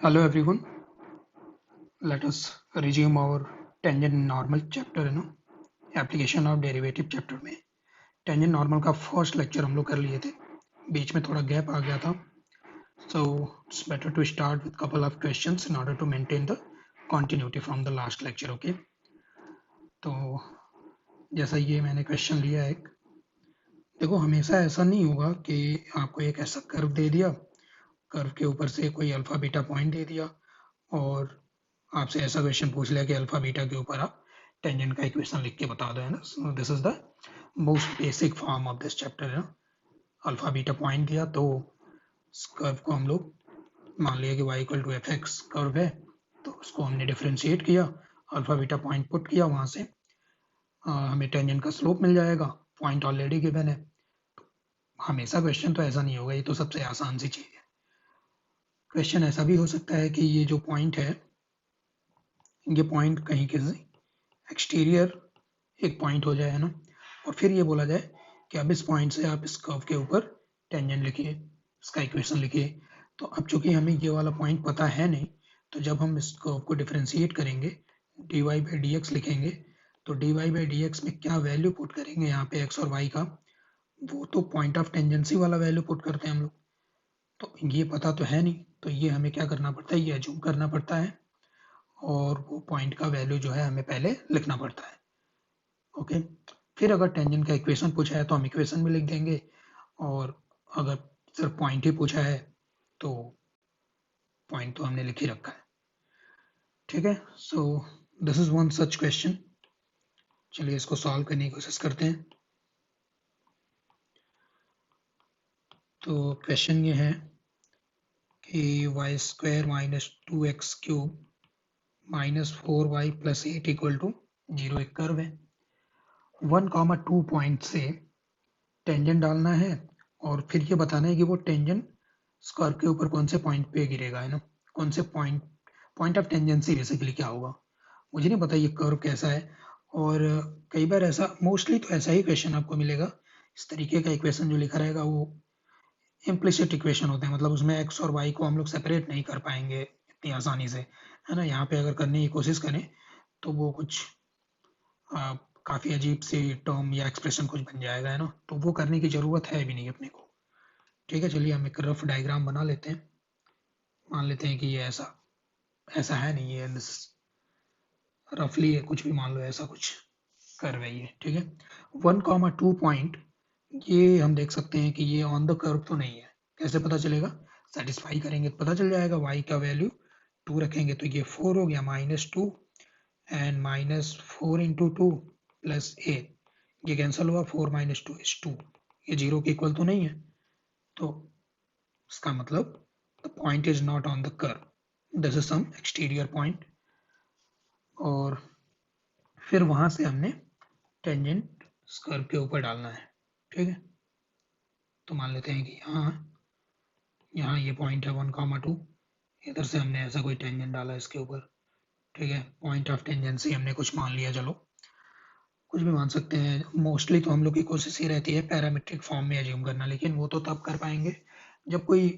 Hello everyone, let us resume our tangent normal chapter application of derivative chapter में tangent normal का first lecture हम लोग कर लिए थे, बीच में थोड़ा गैप आ गया था. So it's better to start with couple of questions in order to maintain the continuity from the last lecture. Okay, तो जैसा ये मैंने क्वेश्चन लिया एक, देखो हमेशा ऐसा नहीं होगा कि आपको एक ऐसा कर्व दे दिया, कर्व के ऊपर से कोई अल्फा बीटा पॉइंट दे दिया और आपसे ऐसा क्वेश्चन पूछ लिया कि अल्फा बीटा के ऊपर आप टेंजेंट का इक्वेशन लिख के बता दो, है ना. सो this is the most basic form of this chapter, है ना. अल्फा बीटा पॉइंट दिया तो कर्व को हम लोग मान लिया कि y equal to f x curve है, तो उसको हमने डिफ्रेंशिएट किया, अल्फा बीटा पॉइंट पुट किया, वहां से हमें टेंजेंट का स्लोप मिल जाएगा, पॉइंट ऑलरेडी गिवन है. हमेशा क्वेश्चन तो ऐसा नहीं होगा, ये तो सबसे आसान सी चीज है. क्वेश्चन ऐसा भी हो सकता है कि ये जो पॉइंट है, ये पॉइंट कहीं किसी एक्सटीरियर एक पॉइंट हो जाए, है ना, और फिर ये बोला जाए कि अब इस पॉइंट से आप इस कर्व के ऊपर टेंजेंट लिखिए, इसका इक्वेशन लिखिए. तो अब चूंकि हमें ये वाला पॉइंट पता है नहीं, तो जब हम इस कर्व को डिफरेंशिएट करेंगे, dy बाई डी एक्स लिखेंगे, तो dy बाई डी एक्स में क्या वैल्यू पुट करेंगे यहाँ पे x और y का, वो तो पॉइंट ऑफ टेंजेंसी वाला वैल्यू पुट करते हैं हम लोग. तो ये पता तो है नहीं, तो ये हमें क्या करना पड़ता है, ये अज्यूम करना पड़ता है और वो पॉइंट का वैल्यू जो है हमें पहले लिखना पड़ता है. ओके, फिर अगर टेंजेंट का इक्वेशन पूछा है तो हम इक्वेशन में लिख देंगे, और अगर सिर्फ पॉइंट ही पूछा है तो पॉइंट तो हमने लिख ही रखा है. ठीक है, so this is one such question. चलिए इसको सॉल्व करने की कोशिश करते हैं. तो क्वेश्चन ये है कि y square minus 2x cube minus 4y plus 8 equal to 0 एक कर्व है. 1,2 पॉइंट से टेंजेंट डालना है और फिर ये बताना है कि वो टेंजेंट कर्व के ऊपर कौन से पॉइंट पे गिरेगा, है ना, कौन से पॉइंट ऑफ टेंजेंसी बेसिकली क्या होगा. मुझे नहीं पता ये कर्व कैसा है, और कई बार ऐसा, मोस्टली तो ऐसा ही क्वेश्चन आपको मिलेगा. इस तरीके का इक्वेशन जो लिखा रहेगा वो इम्प्लिसिट इक्वेशन होते हैं, मतलब उसमें एक्स और वाई को हम लोग सेपरेट नहीं कर पाएंगे इतनी आसानी से, है ना. यहाँ पे अगर करने की कोशिश करें तो वो कुछ काफ़ी अजीब सी टर्म या एक्सप्रेशन कुछ बन जाएगा, है ना, तो वो करने की ज़रूरत है भी नहीं अपने को. ठीक है, चलिए हम एक रफ डायग्राम बना लेते हैं. मान लेते हैं कि ये ऐसा ऐसा है नहीं, ये रफली कुछ भी मान लो, ऐसा कुछ कर्व है ये. ठीक है, 1,2 पॉइंट, ये हम देख सकते हैं कि ये ऑन द कर्व तो नहीं है. कैसे पता चलेगा, सेटिस्फाई करेंगे तो पता चल जाएगा. y का वैल्यू 2 रखेंगे तो ये 4 हो गया, -2 एंड -4 इंटू 2 प्लस 8, ये कैंसिल हुआ, 4 माइनस 2 इज 2, ये 0 के इक्वल तो नहीं है, तो इसका मतलब the point is not on the curve, this is some exterior point. और फिर वहां से हमने टेंजेंट कर्व के ऊपर डालना है. ठीक है, तो मान लेते हैं कि यहाँ ये पॉइंट है 1,2, इधर से हमने ऐसा कोई टेंजेंट डाला इसके ऊपर. ठीक है, पॉइंट ऑफ टेंजेंसी हमने कुछ मान लिया, चलो कुछ भी मान सकते हैं. मोस्टली तो हम लोग की कोशिश ये रहती है पैरामीट्रिक फॉर्म में अज्यूम करना, लेकिन वो तो तब कर पाएंगे जब कोई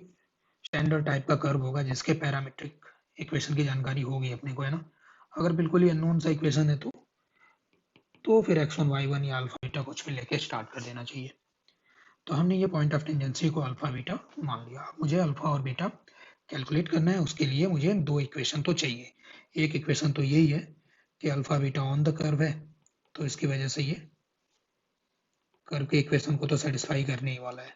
स्टैंडर्ड टाइप का कर्व होगा जिसके पैरामीट्रिक इक्वेशन की जानकारी होगी अपने को, है ना. अगर बिल्कुल ही अननोन सा इक्वेशन है तो फिर x1 y1 या अल्फा बीटा कुछ भी लेके स्टार्ट कर देना चाहिए. तो हमने ये पॉइंट ऑफ टेंजेंसी को अल्फा बीटा मान लिया. मुझे अल्फा और बीटा कैलकुलेट करना है, उसके लिए मुझे दो इक्वेशन तो चाहिए. एक इक्वेशन तो यही है कि alpha beta on the curve है, तो इसकी वजह से ये कर्व के इक्वेशन को तो सेटिस्फाई करने ही वाला है.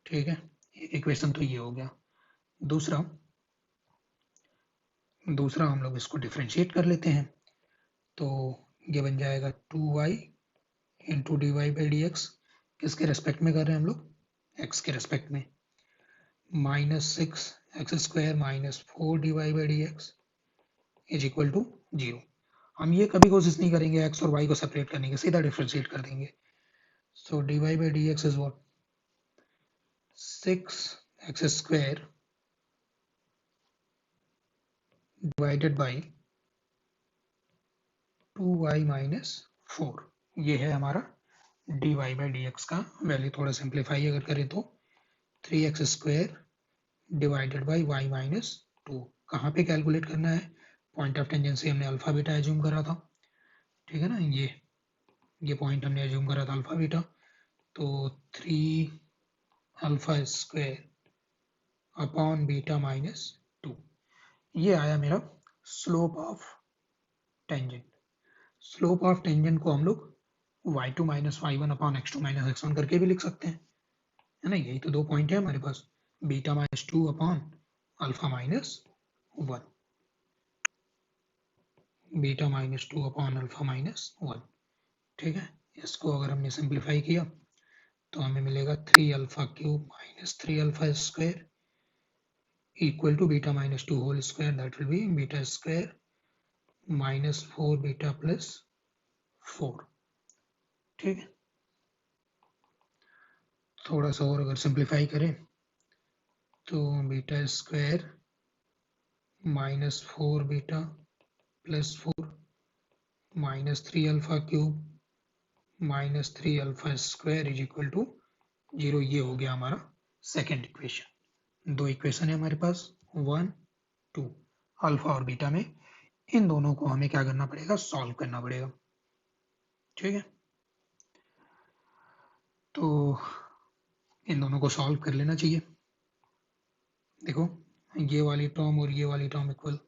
ठीक है, एक इक्वेशन तो ये हो गया. दूसरा हम लोग इसको डिफ्रेंशिएट कर लेते हैं, तो ये बन जाएगा 2y into d y by d x. किसके रेस्पेक्ट में कर रहे हैं हम लोग, x के रेस्पेक्ट में, -6x² minus 4 d y by d x is equal to 0. हम ये कभी कोशिश नहीं करेंगे x और y को सेपरेट करने की, सीधा डिफ्रेंशिएट कर देंगे. So d y by d x is what, 6x² divided by 2y minus 4. ये है हमारा dy बाई डी एक्स का वैल्यू. थोड़ा सिंप्लीफाई अगर करें तो 3x² divided by y minus 2। कहाँ पे कैलकुलेट करना है? पॉइंट ऑफ टेंजेंसी हमने अल्फा बीटा एज्यूम करा था, ठीक है ना, ये पॉइंट हमने एज्यूम करा था अल्फा बीटा। तो 3 alpha square upon beta minus 2, ये आया मेरा slope of tangent. Slope of tangent को हम लोग y2 minus y1 upon x2 minus x1 करके भी लिख सकते हैं, है ना। यही तो दो पॉइंट है हमारे पास, beta minus 2 upon alpha minus 1, beta minus 2 upon alpha minus 1, ठीक है। इसको अगर हमने सिंप्लीफाई किया तो हमें मिलेगा 3 alpha cube minus 3 alpha square equal to beta minus 2 whole square, that will be beta square minus 4 beta plus 4, ठीक है। थोड़ा सा और अगर सिंप्लीफाई करें तो beta square minus 4 beta plus 4 minus 3 alpha cube minus 3 alpha square is equal to 0। ये हो गया हमारा सेकेंड इक्वेशन। दो इक्वेशन है हमारे पास, 1 2, अल्फा और बीटा में। इन दोनों को हमें क्या करना पड़ेगा? सॉल्व करना पड़ेगा, ठीक है। तो इन दोनों को सॉल्व कर लेना चाहिए। देखो ये वाली टर्म और ये वाली टर्म इक्वल,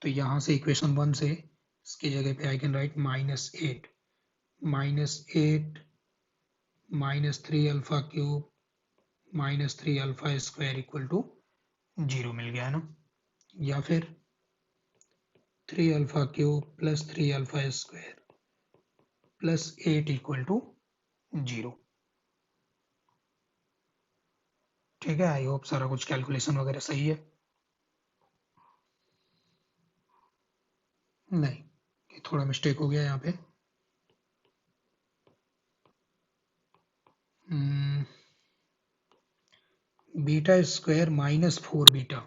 तो यहाँ से इक्वेशन 1 से इसकी जगह पे I can write -8 minus 3 alpha cube minus 3 alpha square equal to 0 मिल गया है ना। या फिर 3 alpha cube plus 3 alpha square plus 8 equal to 0, ठीक है। आई होप सारा कुछ कैलकुलेशन वगैरह सही है। नहीं, थोड़ा मिस्टेक हो गया यहाँ पे। बीटा स्क्वायर माइनस 4 बीटा,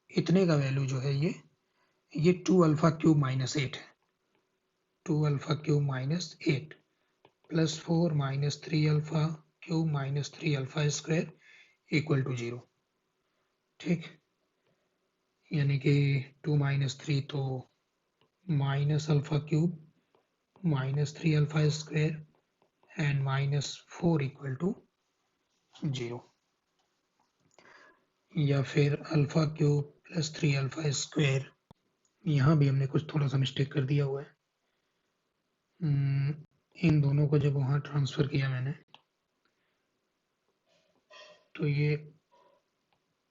इतने का वैल्यू जो है ये 2 अल्फा क्यूब माइनस 8 है। 2 alpha cube minus 8 plus 4 minus 3 alpha cube minus 3 alpha square equal to 0, ठीक। यानी कि 2 माइनस 3 तो minus alpha cube minus 3 alpha square and minus 4 equal to 0। या फिर alpha cube plus 3 alpha square, यहाँ भी हमने कुछ थोड़ा सा मिस्टेक कर दिया हुआ है। इन दोनों को जब वहाँ ट्रांसफर किया मैंने तो ये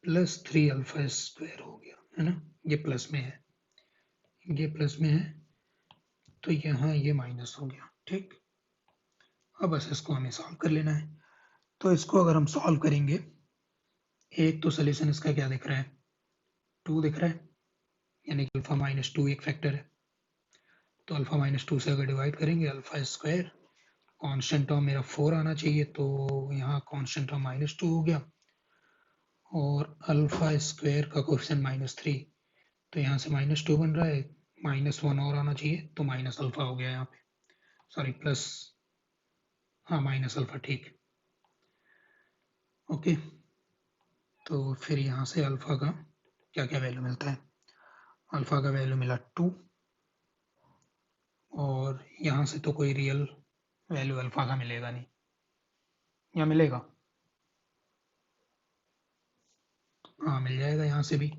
प्लस 3 अल्फा स्क्वायर हो गया, है ना। ये प्लस में है, ये प्लस में है, तो यहाँ ये माइनस हो गया, ठीक। अब बस इसको हमें सॉल्व कर लेना है। तो इसको अगर हम सॉल्व करेंगे, एक तो सोल्यूशन इसका क्या दिख रहा है? 2 दिख रहा है, यानी कि अल्फा माइनस 2 एक फैक्टर है। तो अल्फा माइनस 2 से अगर डिवाइड करेंगे, अल्फा स्क्वायर कांस्टेंट टर्म मेरा 4 आना चाहिए, तो यहाँ कांस्टेंट टर्म -2 हो गया, और अल्फा स्क्वायर का कोएफिशिएंट -3, तो यहाँ से -2 बन रहा है, -1 और आना चाहिए, तो माइनस अल्फा हो गया यहाँ पे, सॉरी प्लस, हाँ माइनस अल्फा, ठीक। ओके, तो फिर यहाँ से अल्फा का क्या क्या वैल्यू मिलता है? अल्फा का वैल्यू मिला 2, और यहाँ से तो कोई रियल वैल्यू अल्फा का मिलेगा नहीं, या मिलेगा? हाँ मिल जाएगा, यहाँ से भी,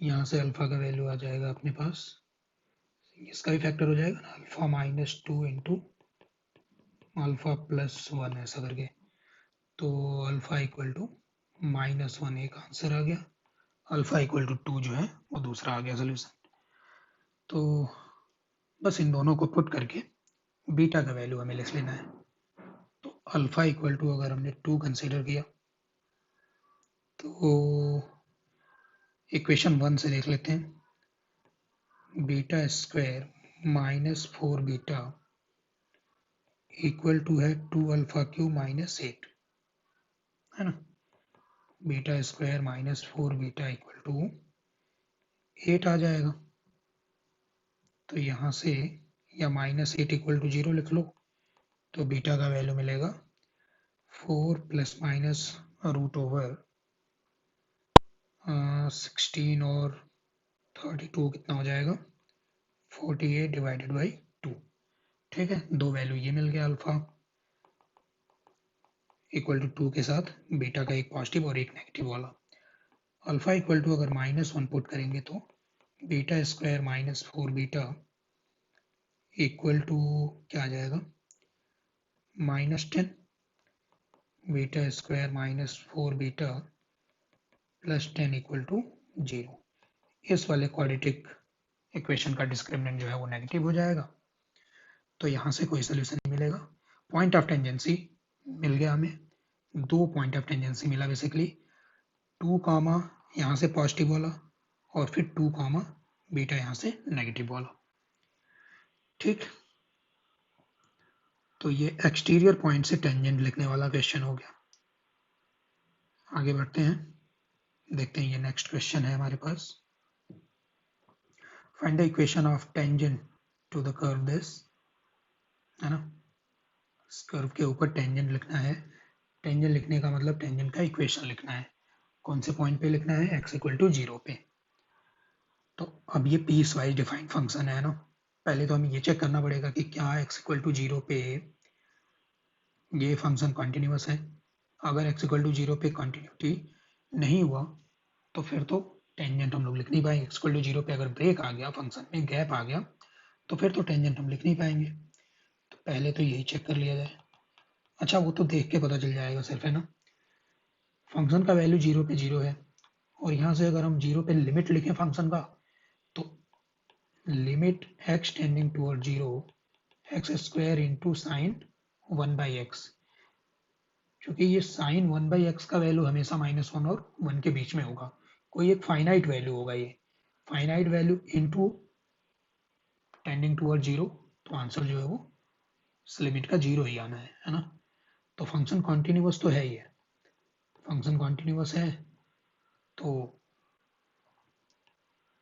यहाँ से अल्फा का वैल्यू आ जाएगा अपने पास, इसका भी फैक्टर हो जाएगा ना, अल्फा -2 इंटू अल्फा +1 ऐसा करके, तो अल्फा इक्वल टू -1 एक आंसर आ गया, अल्फा इक्वल टू 2 जो है वो दूसरा आ गया सोल्यूशन। तो बस इन दोनों को पुट करके बीटा का वैल्यू हमें लिख लेना है। तो अल्फा इक्वल टू अगर हमने 2 कंसीडर किया तो इक्वेशन 1 से देख लेते हैं, beta square -4 beta equal to है 2 अल्फा क्यूब -8, है ना। Beta square -4 beta equal to 8 आ जाएगा, तो यहाँ से या -8 इक्वल टू 0 लिख लो, तो बीटा का वैल्यू मिलेगा 4 ± रूट ओवर 16 और 32 कितना हो जाएगा 48 डिवाइडेड बाई 2। ठीक है, दो वैल्यू ये मिल गया अल्फा इक्वल टू 2 के साथ बीटा का एक पॉजिटिव और एक नेगेटिव वाला। अल्फा इक्वल टू अगर -1 पुट करेंगे तो beta square -4 beta equal to क्या आ जाएगा -10 beta square -4 beta +10 equal to 0। इस वाले क्वाड्रेटिक इक्वेशन का डिस्क्रिमिनेंट जो है वो नेगेटिव हो जाएगा, तो यहाँ से कोई सोल्यूशन नहीं मिलेगा। पॉइंट ऑफ टेंजेंसी मिल गया हमें, दो पॉइंट ऑफ टेंजेंसी मिला बेसिकली, 2 कामा यहाँ से पॉजिटिव वाला और फिर 2 कामा बीटा यहाँ से नेगेटिव वाला। ठीक, तो ये एक्सटीरियर पॉइंट से टेंजेंट लिखने वाला क्वेश्चन हो गया। आगे बढ़ते हैं, देखते हैं ये नेक्स्ट क्वेश्चन है हमारे पास। Find the equation of tangent to the curve this, है ना, इस कर्व के ऊपर टेंजेंट लिखना है। टेंजेंट लिखने का मतलब टेंजेंट का इक्वेशन लिखना है। कौन से पॉइंट पे लिखना है, x इक्वल टू 0 पे। तो अब ये पीस वाइज डिफाइंड फंक्शन है ना, पहले तो हमें ये चेक करना पड़ेगा कि क्या x इक्वल टू 0 पे ये फंक्शन कॉन्टिन्यूस है। अगर x इक्वल टू 0 पे कॉन्टिन्यूटी नहीं हुआ तो फिर तो टेंजेंट हम लोग लिख नहीं पाएंगे। x इक्वल टू 0 पे अगर ब्रेक आ गया, फंक्शन में गैप आ गया, तो फिर तो टेंजेंट हम लिख नहीं पाएंगे। तो पहले तो यही चेक कर लिया जाए। अच्छा, वो तो देख के पता चल जाएगा सिर्फ, है ना। फंक्शन का वैल्यू 0 पे 0 है और यहाँ से अगर हम 0 पे लिमिट लिखें फंक्शन का, तो limit x tending toward 0 x square into sine 1/x, क्योंकि ये साइन 1/x का वैल्यू हमेशा -1 और 1 के बीच में होगा, कोई एक फाइनाइट वैल्यू होगा, ये finite value into tending toward 0, तो आंसर जो है वो इस लिमिट का 0 ही आना है ना। तो फंक्शन कॉन्टिन्यूअस तो है ही है, फंक्शन कॉन्टिन्यूअस है तो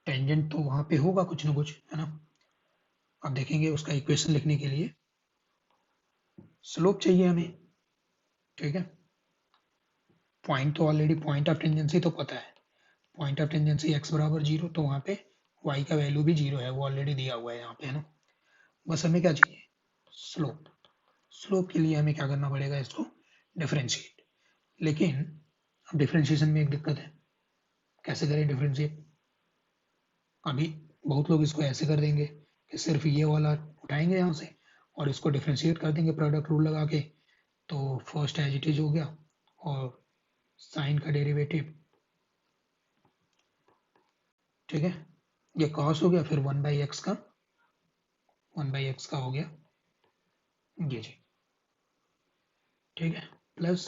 टेंजेंट तो वहां पे होगा कुछ ना कुछ, है ना। अब देखेंगे उसका इक्वेशन लिखने के लिए स्लोप चाहिए हमें। ठीक है, पॉइंट तो ऑलरेडी पॉइंट ऑफ टेंजेंसी तो पता है, पॉइंट ऑफ टेंजेंसी x बराबर 0, तो वहां पे y का वैल्यू भी 0 है, वो ऑलरेडी दिया हुआ है यहाँ पे, है ना। बस हमें क्या चाहिए, स्लोप। स्लोप के लिए हमें क्या करना पड़ेगा, इसको डिफरेंशिएट। लेकिन अब डिफरेंशिएशन में एक दिक्कत है, कैसे करें डिफरेंशिएट। अभी बहुत लोग इसको ऐसे कर देंगे कि सिर्फ ये वाला उठाएंगे यहाँ से और इसको डिफरेंशिएट कर देंगे प्रोडक्ट रूल लगा के, तो फर्स्ट एज इट इज हो गया और साइन का डेरिवेटिव, ठीक है, ये कॉस हो गया, फिर 1/x का हो गया ये जी, ठीक है, प्लस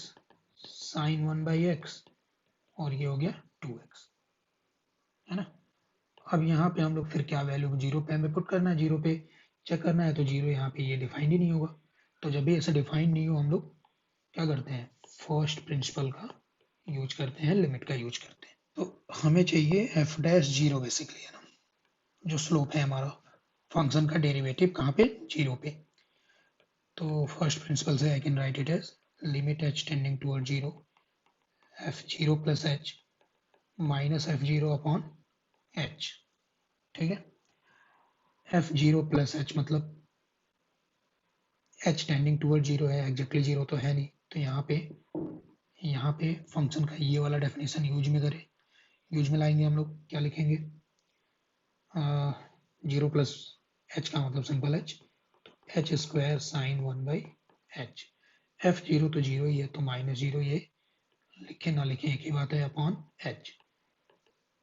साइन 1/x और ये हो गया 2x, है ना। अब यहाँ पे हम लोग फिर क्या वैल्यू 0 पे हमें पुट करना है, 0 पे चेक करना है, तो 0 यहाँ पे ये डिफाइंड ही नहीं होगा। तो जब भी ऐसे डिफाइंड नहीं हो हम लोग क्या करते हैं, फर्स्ट प्रिंसिपल का यूज करते हैं, लिमिट का यूज करते हैं। तो हमें चाहिए f'0 बेसिकली, है ना, जो स्लोप है हमारा फंक्शन का डेरिवेटिव कहाँ पे, 0 पे। तो फर्स्ट प्रिंसिपल से आई can right it age limit h tending toward 0 f0 plus h minus f0 upon h, ठीक है। f0 प्लस h मतलब h टेंडिंग टूवर्ड 0 है, एग्जैक्टली 0 तो है नहीं, तो यहाँ पे फंक्शन का ये वाला डेफिनेशन यूज में करें, यूज में लाएंगे हम लोग, क्या लिखेंगे, 0 प्लस h का मतलब सिंपल h, तो h square sine 1/h, f0 तो 0 ही है तो -0 ये लिखे ना लिखे एक ही बात है, अपॉन h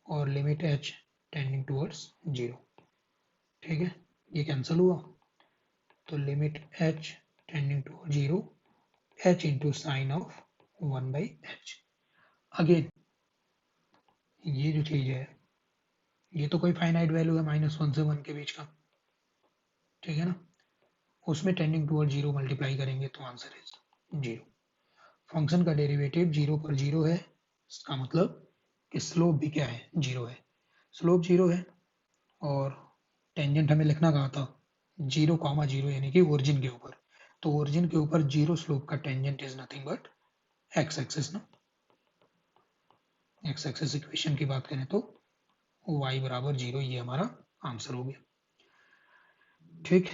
और लिमिट h टेंडिंग टूवर्ड्स 0, ठीक है, ये कैंसिल हुआ, तो limit h tending toward 0 h into sine of 1/h। Again ये जो चीज है ये तो कोई फाइनाइट वैल्यू है -1 से 1 के बीच का, ठीक है ना, उसमें टेंडिंग टूवर्ड 0 मल्टीप्लाई करेंगे तो आंसर इज 0। फंक्शन का डेरिवेटिव 0 पर 0 है, इसका मतलब कि स्लोप भी क्या है, 0 है। स्लोप 0 है और टेंजेंट हमें लिखना कहा था 0,0 यानी कि ओरिजिन के ऊपर, तो ओरिजिन के ऊपर 0 स्लोप का tangent is nothing but x axis ना, एक्स एक्सिस इक्वेशन की बात करें तो y बराबर 0, ये हमारा आंसर हो गया। ठीक,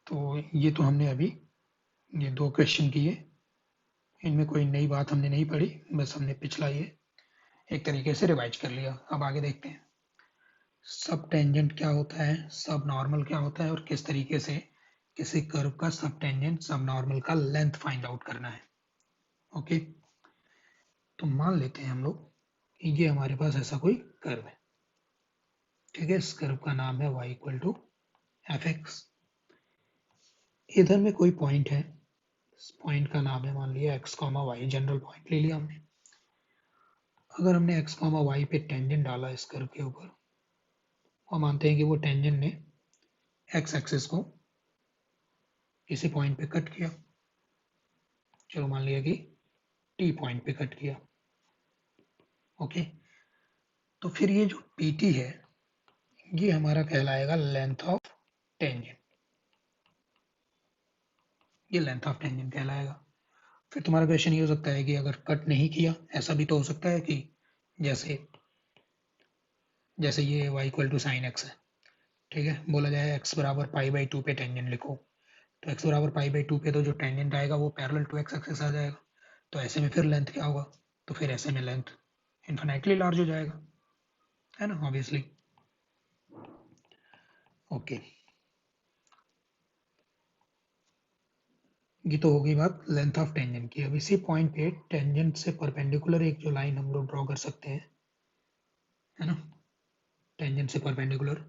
तो ये तो हमने अभी ये 2 क्वेश्चन किए, इनमें कोई नई बात हमने नहीं पढ़ी, बस हमने पिछला ये एक तरीके से रिवाइज कर लिया। अब आगे देखते हैं सब टेंजेंट क्या होता है, सब नॉर्मल क्या होता है, और किस तरीके से किसी कर्व का सब टेंजेंट सब नॉर्मल का लेंथ फाइंड आउट करना है। ओके, तो मान लेते हैं हम लोग ये हमारे पास ऐसा कोई कर्व है। ठीक है, इस कर्व का नाम है y equal to f x. इधर में कोई पॉइंट है, इस पॉइंट का नाम है मान लिया x, y, जनरल पॉइंट ले लिया हमने। अगर हमने x, y पे टेंजेंट डाला इस कर्व के ऊपर, और मानते हैं कि वो टेंजेंट ने x एक्सिस को किसी पॉइंट पे कट किया, चलो मान लिया कि t पॉइंट पे कट किया। ओके, तो फिर ये जो pt है ये हमारा कहलाएगा लेंथ ऑफ टेंजेंट, ये लेंथ ऑफ टेंजेंट कहलाएगा। फिर तुम्हारा क्वेश्चन ये हो सकता है कि अगर कट नहीं किया, ऐसा भी तो हो सकता है कि जैसे जैसे ये y equal to sine x है, ठीक है, बोला जाए x बराबर पाई बाई 2 पे टेंजेंट लिखो, तो x बराबर पाई बाई 2 पे तो जो टेंजेंट आएगा वो पैरेलल टू x एक्सिस आ जाएगा, तो ऐसे में फिर लेंथ क्या होगा, तो फिर ऐसे में लेंथ इन्फिनाइटली लार्ज हो जाएगा, है ना, ऑब्वियसली। ओके, ये तो हो गई बात लेंथ ऑफ टेंजेंट की। अब इसी पॉइंट पे टेंजेंट से परपेंडिकुलर एक जो लाइन हम लोग ड्रॉ कर सकते हैं, है ना, टेंजेंट से परपेंडिकुलर,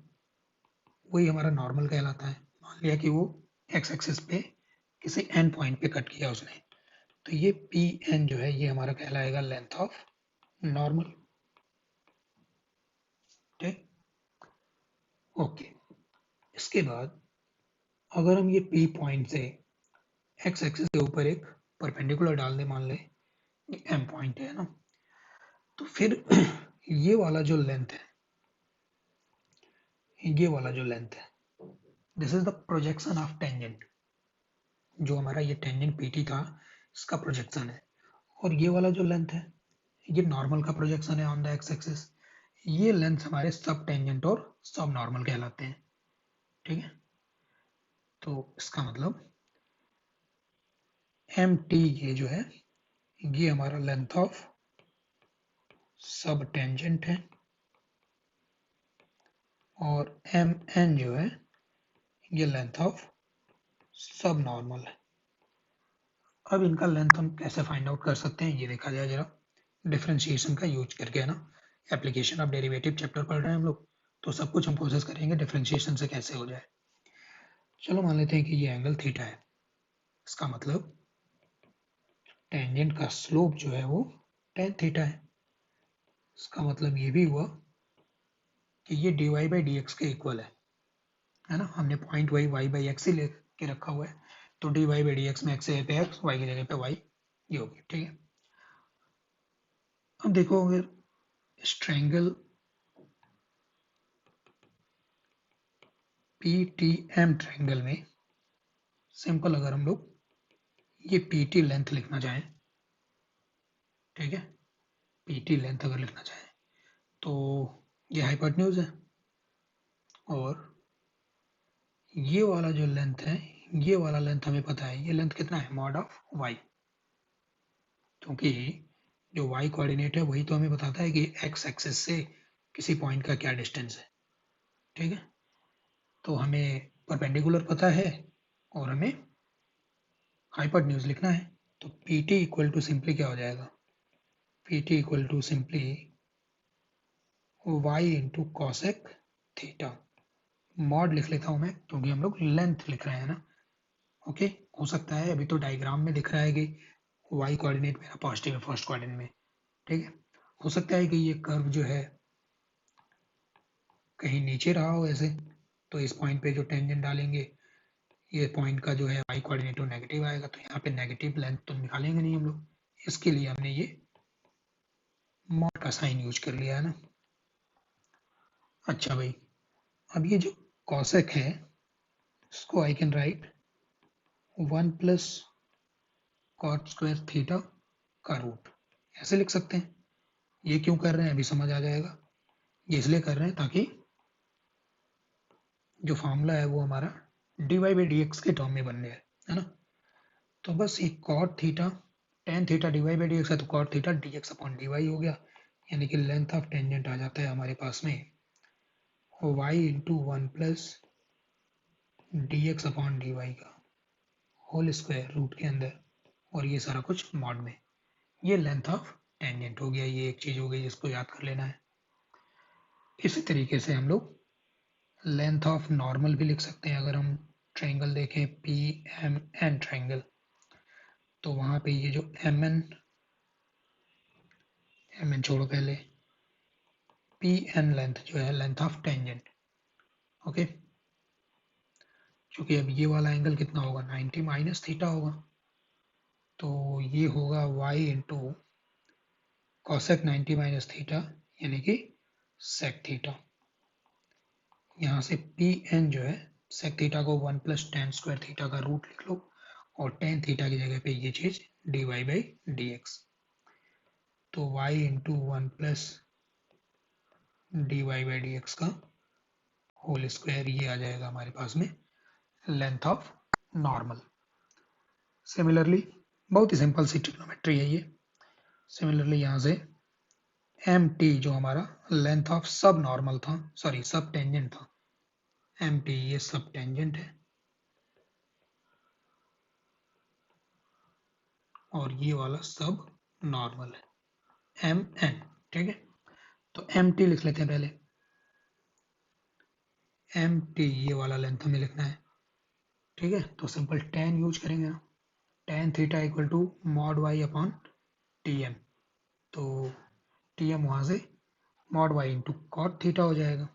वही हमारा नॉर्मल कहलाता है। मान लिया कि वो एक्स एक्सिस पे किसी एन पॉइंट पे कट किया उसने, तो ये पी एन जो है ये हमारा कहलाएगा लेंथ ऑफ नॉर्मल। ठीक, ओके, इसके बाद अगर हम ये पी पॉइंट से एक्स एक्सिस के ऊपर एक परपेंडिकुलर डाल दें, मान लें एम पॉइंट है ना, तो फिर ये वाला जो लेंथ है, ये वाला जो लेंथ है, this is the projection of tangent. जो हमारा ये टेंजेंट पीटी था इसका प्रोजेक्शन है, और ये वाला जो लेंथ है ये नॉर्मल का प्रोजेक्शन है ऑन द एक्स एक्सिस। ये लेंथ हमारे सब टेंजेंट और सब नॉर्मल कहलाते हैं। ठीक है, तो इसका मतलब एम टी ये जो है ये हमारा लेंथ ऑफ सब टेंजेंट है, और एम एन जो है ये लेंथ ऑफ सब नॉर्मल है। अब इनका लेंथ हम कैसे फाइंड आउट कर सकते हैं ये देखा जाए जरा, डिफरेंशिएशन का यूज करके, है ना, एप्लीकेशन ऑफ डेरिवेटिव चैप्टर पढ़ रहे हैं हम लोग, तो सब कुछ हम कोशिश करेंगे डिफरेंशिएशन से कैसे हो जाए। चलो मान लेते हैं कि ये एंगल थीटा है, इसका मतलब टेंजेंट का स्लोप जो है वो tan थीटा है। इसका मतलब ये भी हुआ कि ये dy बाई डी एक्स के इक्वल है ना, हमने पॉइंट वही y बाई एक्स ही लेके रखा हुआ है, तो dy बाई डी एक्स में x की जगह पे x, y की जगह पे y, ये होगी। ठीक है, अब देखो अगर इस ट्रायंगल PTM ट्रायंगल में सिंपल अगर हम लोग ये PT लेंथ लिखना चाहें, ठीक है, PT लेंथ अगर लिखना चाहें तो ये हाइपोटेन्यूज है, और ये वाला जो लेंथ है, ये वाला लेंथ हमें पता है, ये लेंथ कितना है, मॉड ऑफ y, क्योंकि जो y कोऑर्डिनेट है वही तो हमें बताता है कि x एक्सिस से किसी पॉइंट का क्या डिस्टेंस है। ठीक है, तो हमें परपेंडिकुलर पता है और हमें हाइपोटेन्यूज लिखना है, तो PT इक्वल टू सिंपली क्या हो जाएगा, PT equal to simply y into cosec theta. Mod लिख लेता हूं मैं क्योंकि हम लोग लेंथ लिख रहे हैं ना। ओके, हो सकता है अभी तो डायग्राम में दिख रहा है कि y कोऑर्डिनेट मेरा पॉजिटिव है फर्स्ट क्वाड्रेंट में, ठीक है, हो सकता है कि ये कर्व जो है कहीं नीचे रहा हो ऐसे, तो इस पॉइंट पे जो टेंजेंट डालेंगे ये पॉइंट का जो है y कोऑर्डिनेट नेगेटिव आएगा, तो यहाँ पे नेगेटिव लेंथ तो निकालेंगे नहीं हम लोग, इसके लिए हमने ये मॉड का साइन यूज कर लिया है ना। अच्छा भाई, अब ये जो कॉसेक है इसको I can write 1 plus cot square theta का रूट, ऐसे लिख सकते हैं। ये क्यों कर रहे हैं अभी समझ आ जाएगा। ये इसलिए कर रहे हैं ताकि जो फॉर्मूला है वो हमारा dy बाई डी एक्स के टर्म में बन जाए, है ना। तो बस ये cot theta tan theta dy by d x है तो cot theta dx upon dy हो गया, यानी कि लेंथ ऑफ टेंजेंट आ जाता है हमारे पास में y into one plus d x upon d y का होल स्क्वायर रूट के अंदर, और ये सारा कुछ मॉड में। ये लेंथ ऑफ टेंजेंट हो गया, ये एक चीज हो गई जिसको याद कर लेना है। इसी तरीके से हम लोग लेंथ ऑफ नॉर्मल भी लिख सकते हैं। अगर हम ट्रायंगल देखें पी एम एन ट्रायंगल, तो वहां पे ये जो एम एन छोड़ो पहले, पी एन लेंथ जो है लेंथ ऑफ टेंजेंट, ओके। क्योंकि अब ये वाला एंगल कितना होगा 90 माइनस थीटा होगा, तो ये होगा y into cosec 90 minus theta यानी कि सेक थीटा। यहाँ से पी एन जो है सेक थीटा को 1 प्लस टेन स्क्वायर थीटा का रूट लिख लो, और टेन थीटा की जगह पे ये चीज d y by d x, तो y into one plus d y by d x का होल स्क्वायर, ये आ जाएगा हमारे पास में लेंथ ऑफ नॉर्मल। सिमिलरली बहुत ही सिंपल सी ट्रिग्नोमेट्री है ये। सिमिलरली यहाँ से एम टी जो हमारा लेंथ ऑफ सब नॉर्मल था, सॉरी सब टेंजेंट था, एम टी ये सब टेंजेंट है, और ये वाला सब नॉर्मल है एम एन, ठीक है। तो एम टी लिख लेते हैं पहले, एम टी ये वाला लेंथ हमें लिखना है, ठीक है। तो सिंपल टेन यूज करेंगे ना, tan theta equal to mod y upon T M, तो टी एम वहां से mod y into cot theta हो जाएगा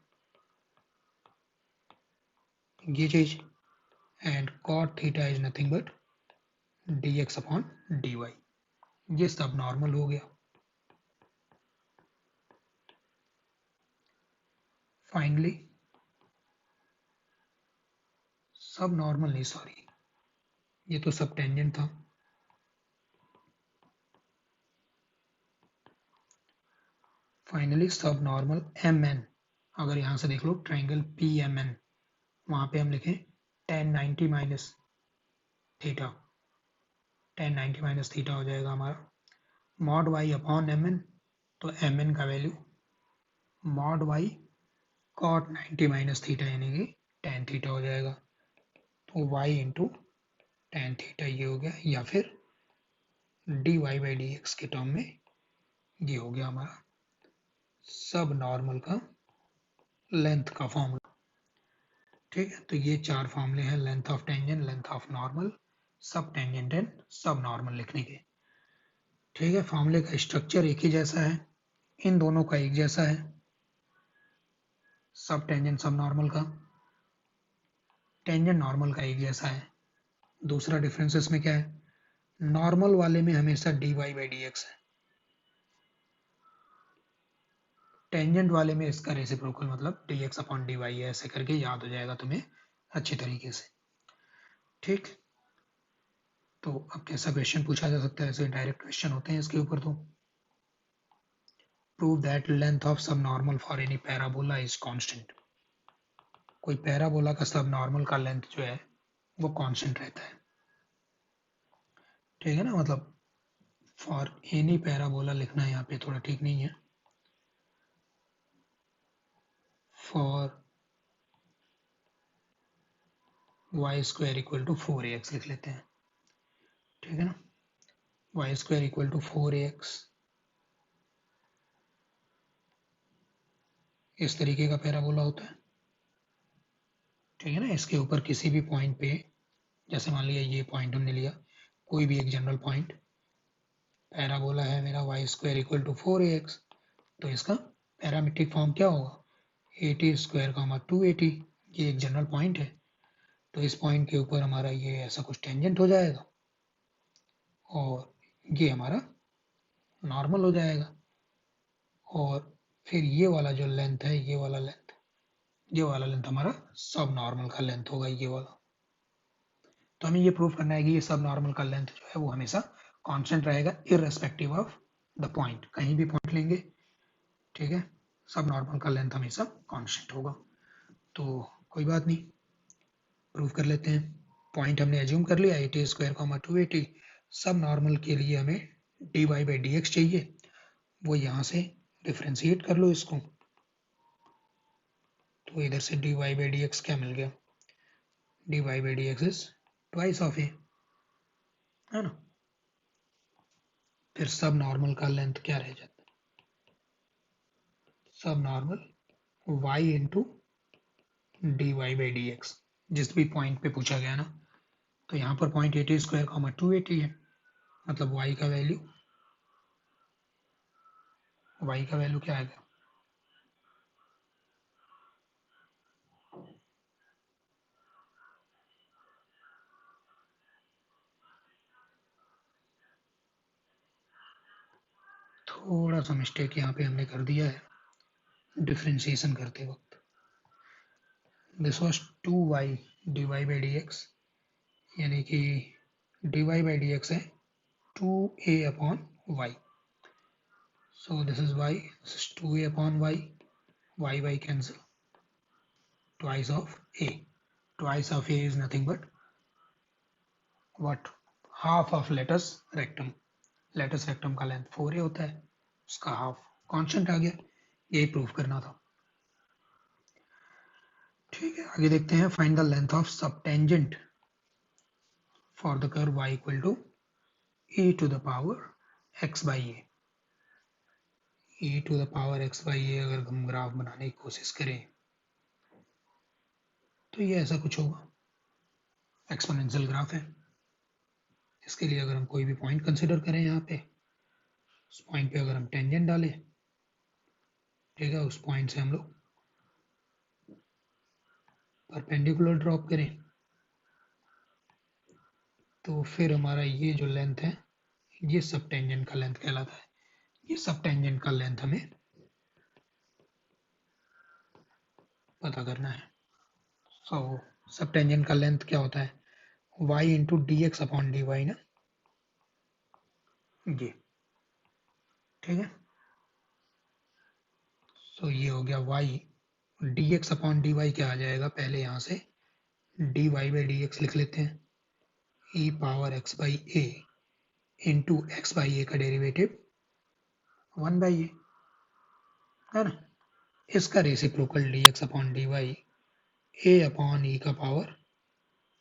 ये चीज, and cot theta is nothing but d x upon d y, ये सब नॉर्मल हो गया। फाइनली सब नॉर्मल नहीं, सॉरी ये तो सब टेंजेंट था। फाइनली सब नॉर्मल एम एन, अगर यहां से देख लो ट्राइंगल पी एम एन, वहां पे हम लिखें tan 90 minus theta, tan 90 minus theta हो जाएगा हमारा mod y upon M N, तो एम एन का value mod y cot 90 minus theta यानी कि टेन थीटा हो जाएगा, तो वाई इंटू टेन थीटा ये हो गया, या फिर d y by d x के टर्म में ये हो गया हमारा सब नॉर्मल का लेंथ का फॉर्मूला, ठीक है। तो ये चार फॉर्मूले हैं length of tangent, length of normal, सब टेंजेंट एंड सब नॉर्मल लिखने के, ठीक है। फॉर्मूले का स्ट्रक्चर एक ही जैसा है, इन दोनों का एक जैसा है, सब टेंजेंट सब नॉर्मल का, टेंजेंट नॉर्मल का एक जैसा है। दूसरा डिफरेंस इसमें क्या है, नॉर्मल वाले में हमेशा d y by d x है, टेंजेंट वाले में इसका रेसिप्रोकल मतलब d x upon d y है, ऐसे करके याद हो जाएगा तुम्हें अच्छी तरीके से, ठीक। तो अब कैसा क्वेश्चन पूछा जा सकता है, ऐसे डायरेक्ट क्वेश्चन होते हैं इसके ऊपर। तो प्रूव दैट लेंथ ऑफ सब normal for any parabola is constant, कोई पैराबोला का सब नॉर्मल का लेंथ जो है वो कांस्टेंट रहता है, ठीक है ना। मतलब फॉर एनी पैराबोला लिखना यहाँ पे थोड़ा ठीक नहीं है, for y square equal to 4ax लिख लेते हैं, ठीक है ना। Y square equal to 4ax, इस तरीके का पैराबोला होता है, ठीक है ना। इसके ऊपर किसी भी पॉइंट पे, जैसे मान लिया ये पॉइंट हमने लिया, कोई भी एक जनरल पॉइंट, पैराबोला है मेरा Y square equal to 4ax, तो इसका पैरामीट्रिक फॉर्म क्या होगा, 80 स्क्वायर का 280, ये एक जनरल पॉइंट है, तो इस पॉइंट के ऊपर हमारा ये ऐसा कुछ टेंजेंट हो जाएगा, और ये हमारा नॉर्मल हो जाएगा, और फिर ये वाला जो लेंथ है, ये वाला लेंथ हमारा सब नॉर्मल का लेंथ होगा ये वाला। तो हमें ये प्रूव करना है कि ये सब नॉर्मल का लेंथ जो है वो हमेशा कांस्टेंट रहेगा इररेस्पेक्टिव ऑफ द पॉइंट, कहीं भी पॉइंट लेंगे, ठीक है, सब नॉर्मल का लेंथ हमेशा कांस्टेंट होगा। तो कोई बात नहीं, प्रूव कर लेते हैं। पॉइंट हमने एज्यूम कर लिया 80 स्क्वायर 280, सब नॉर्मल के लिए हमें dy बाई डी एक्स चाहिए, वो यहाँ से डिफ्रेंशिएट कर लो इसको, तो इधर से dy बाई डी एक्स क्या मिल गया, dy by d x is twice of a, है ना। फिर सब नॉर्मल का लेंथ क्या रह जाता है, सब normal y into dy by d x, जिस भी पॉइंट पे पूछा गया ना, तो यहाँ पर पॉइंट 80 स्क्वायर 280 है, मतलब y का वैल्यू क्या आएगा, थोड़ा सा मिस्टेक यहाँ पे हमने कर दिया है डिफ्रेंशिएशन करते वक्त। This was 2y dy by d x, यानी कि dy बाई डी एक्स है 2a upon y, so this is y, this is 2a upon y cancel, twice of a is nothing but what, half of latus rectum, latus rectum का length 4a होता है, उसका half constant आ गया, यही proof करना था। ठीक है, आगे देखते हैं, find the length of subtangent for the curve y equal to e to the power x by a, e to the power x by a अगर हम ग्राफ बनाने की कोशिश करें तो ये ऐसा कुछ होगा, एक्सपोनेंशियल ग्राफ है। इसके लिए अगर हम कोई भी पॉइंट कंसिडर करें यहाँ पे, उस पॉइंट पे अगर हम टेंजेंट डालें, ठीक है, उस पॉइंट से हम लोग परपेंडिकुलर ड्रॉप करें, तो फिर हमारा ये जो लेंथ है ये सब टेंजेंट का लेंथ कहलाता है। ये सब टेंजेंट का लेंथ हमें पता करना है। सो सब टेंजेंट का लेंथ क्या होता है, y into d x upon d y ना, ये ठीक है। सो ये हो गया y, d x upon d y क्या आ जाएगा, पहले यहाँ से d y by d x लिख लेते हैं, e power x by a into x by a का डेरिवेटिव 1 बाई ए, है ना। इसका reciprocal d x upon d y a upon e का पावर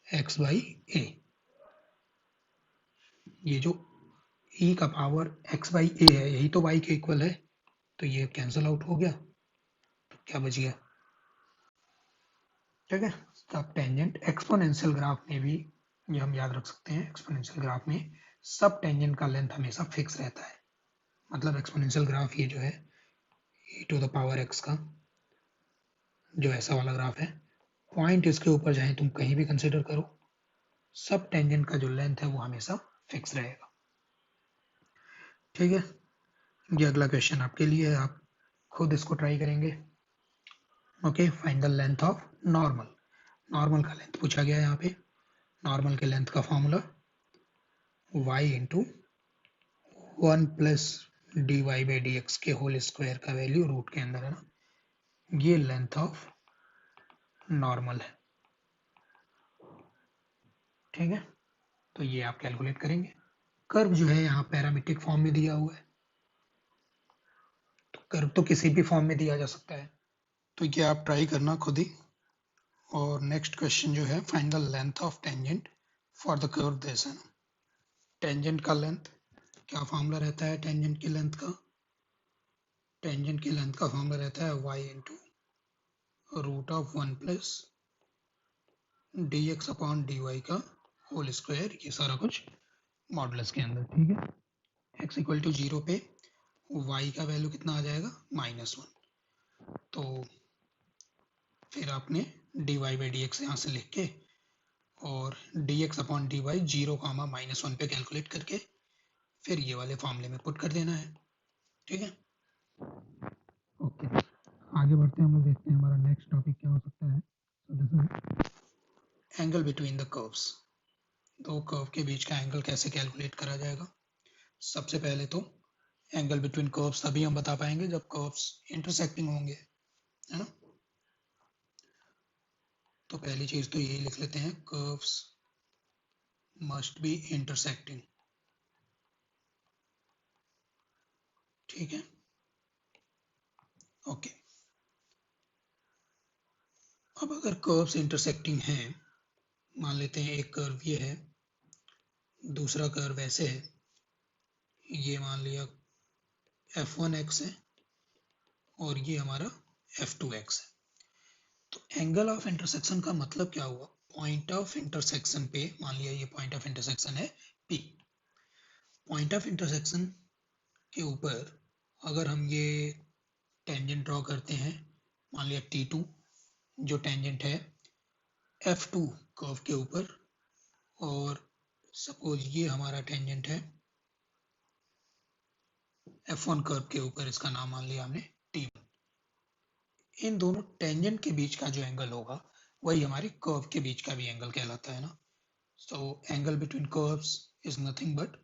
एक्स बाई ए, ये जो e का पावर x बाई ए है यही तो y के इक्वल है, तो ये कैंसल आउट हो गया, तो क्या बच गया, ठीक है। सब टेंजेंट एक्सपोनेंशियल ग्राफ में भी ये हम याद रख सकते हैं, एक्सपोनेंशियल ग्राफ में सब टेंजेंट का लेंथ हमेशा फिक्स रहता है, मतलब एक्सपोनेंशियल ग्राफ ये जो है e to the power x का जो ऐसा वाला ग्राफ है, पॉइंट इसके ऊपर चाहे तुम कहीं भी कंसिडर करो, सब टेंजेंट का जो लेंथ है वो हमेशा फिक्स रहेगा, ठीक है। ये अगला क्वेश्चन आपके लिए है, आप खुद इसको ट्राई करेंगे। Okay, find the length of normal, normal का लेंथ पूछा गया है यहाँ पे, नॉर्मल के लेंथ का formula y into 1 plus d y by d x के होल स्क्वायर का वैल्यू रूट के अंदर है ना, ये लेंथ ऑफ नॉर्मल है, ठीक है। तो ये आप कैलकुलेट करेंगे। कर्व जो है यहाँ पैरामीट्रिक फॉर्म में दिया हुआ है, तो कर्व तो किसी भी फॉर्म में दिया जा सकता है, तो ये आप ट्राई करना खुद ही। और नेक्स्ट क्वेश्चन जो है, find the length of tangent for the curve this है ना, टेंजेंट का लेंथ क्या फॉर्मूला रहता है, टेंजेंट की लेंथ का, टेंजेंट की लेंथ का फॉर्मूला रहता है y into root of 1 plus d x upon d y का होल स्क्वायर, ये सारा कुछ मॉडुलस के अंदर, ठीक है। x इक्वल टू 0 पे y का वैल्यू कितना आ जाएगा, -1, तो फिर आपने d y by d x यहाँ से लिख के और d x upon d y 0, -1 पे कैलकुलेट करके फिर ये वाले फॉर्मूले में पुट कर देना है, ठीक है। ओके, आगे बढ़ते हैं, हम लोग देखते हैं हमारा नेक्स्ट टॉपिक क्या हो सकता है। So this is angle between the curves, दो कर्व के बीच का एंगल कैसे कैलकुलेट करा जाएगा। सबसे पहले तो एंगल बिटवीन कर्व्स तभी हम बता पाएंगे जब कर्व्स इंटरसेक्टिंग होंगे, है ना। तो पहली चीज तो यही लिख लेते हैं, कर्व्स मस्ट बी इंटरसेक्टिंग, ठीक है, ओके। अब अगर कर्व्स इंटरसेक्टिंग हैं, मान लेते हैं एक कर्व ये है, दूसरा कर्व ऐसे है, ये मान लिया f1x है और ये हमारा f2x है। तो एंगल ऑफ इंटरसेक्शन का मतलब क्या हुआ, पॉइंट ऑफ इंटरसेक्शन पे, मान लिया ये पॉइंट ऑफ इंटरसेक्शन है P, पॉइंट ऑफ इंटरसेक्शन के ऊपर अगर हम ये टेंजेंट ड्रॉ करते हैं, मान लिया T2 जो टेंजेंट है F2 कर्व के ऊपर, और सपोज ये हमारा टेंजेंट है F1 कर्व के ऊपर, इसका नाम मान लिया हमने T1। इन दोनों टेंजेंट के बीच का जो एंगल होगा वही हमारे कर्व के बीच का भी एंगल कहलाता है ना। So angle between curves is nothing but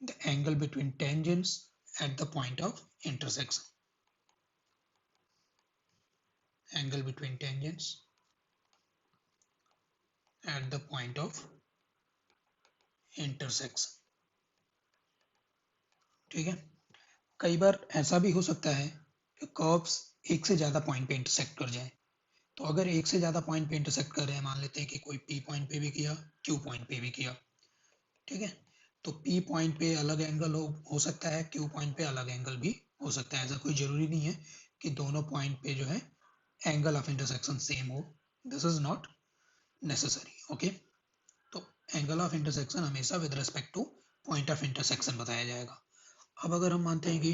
the angle between tangents at the point of intersection. Angle between tangents at the point of intersection. ठीक है। कई बार ऐसा भी हो सकता है कि कर्व्स एक से ज़्यादा पॉइंट पे इंटरसेक्ट कर जाएं। तो अगर एक से ज़्यादा पॉइंट पे इंटरसेक्ट कर रहे हैं, मान लेते हैं कि कोई P पॉइंट पे भी किया, Q पॉइंट पे भी किया, ठीक है, तो P पॉइंट पे अलग एंगल हो सकता है, Q पॉइंट पे अलग एंगल भी हो सकता है। ऐसा कोई जरूरी नहीं है कि दोनों पॉइंट पे जो है एंगल ऑफ इंटरसेक्शन सेम हो, this is not necessary, okay. तो एंगल ऑफ इंटरसेक्शन हमेशा with respect two point of intersection बताया जाएगा। अब अगर हम मानते हैं कि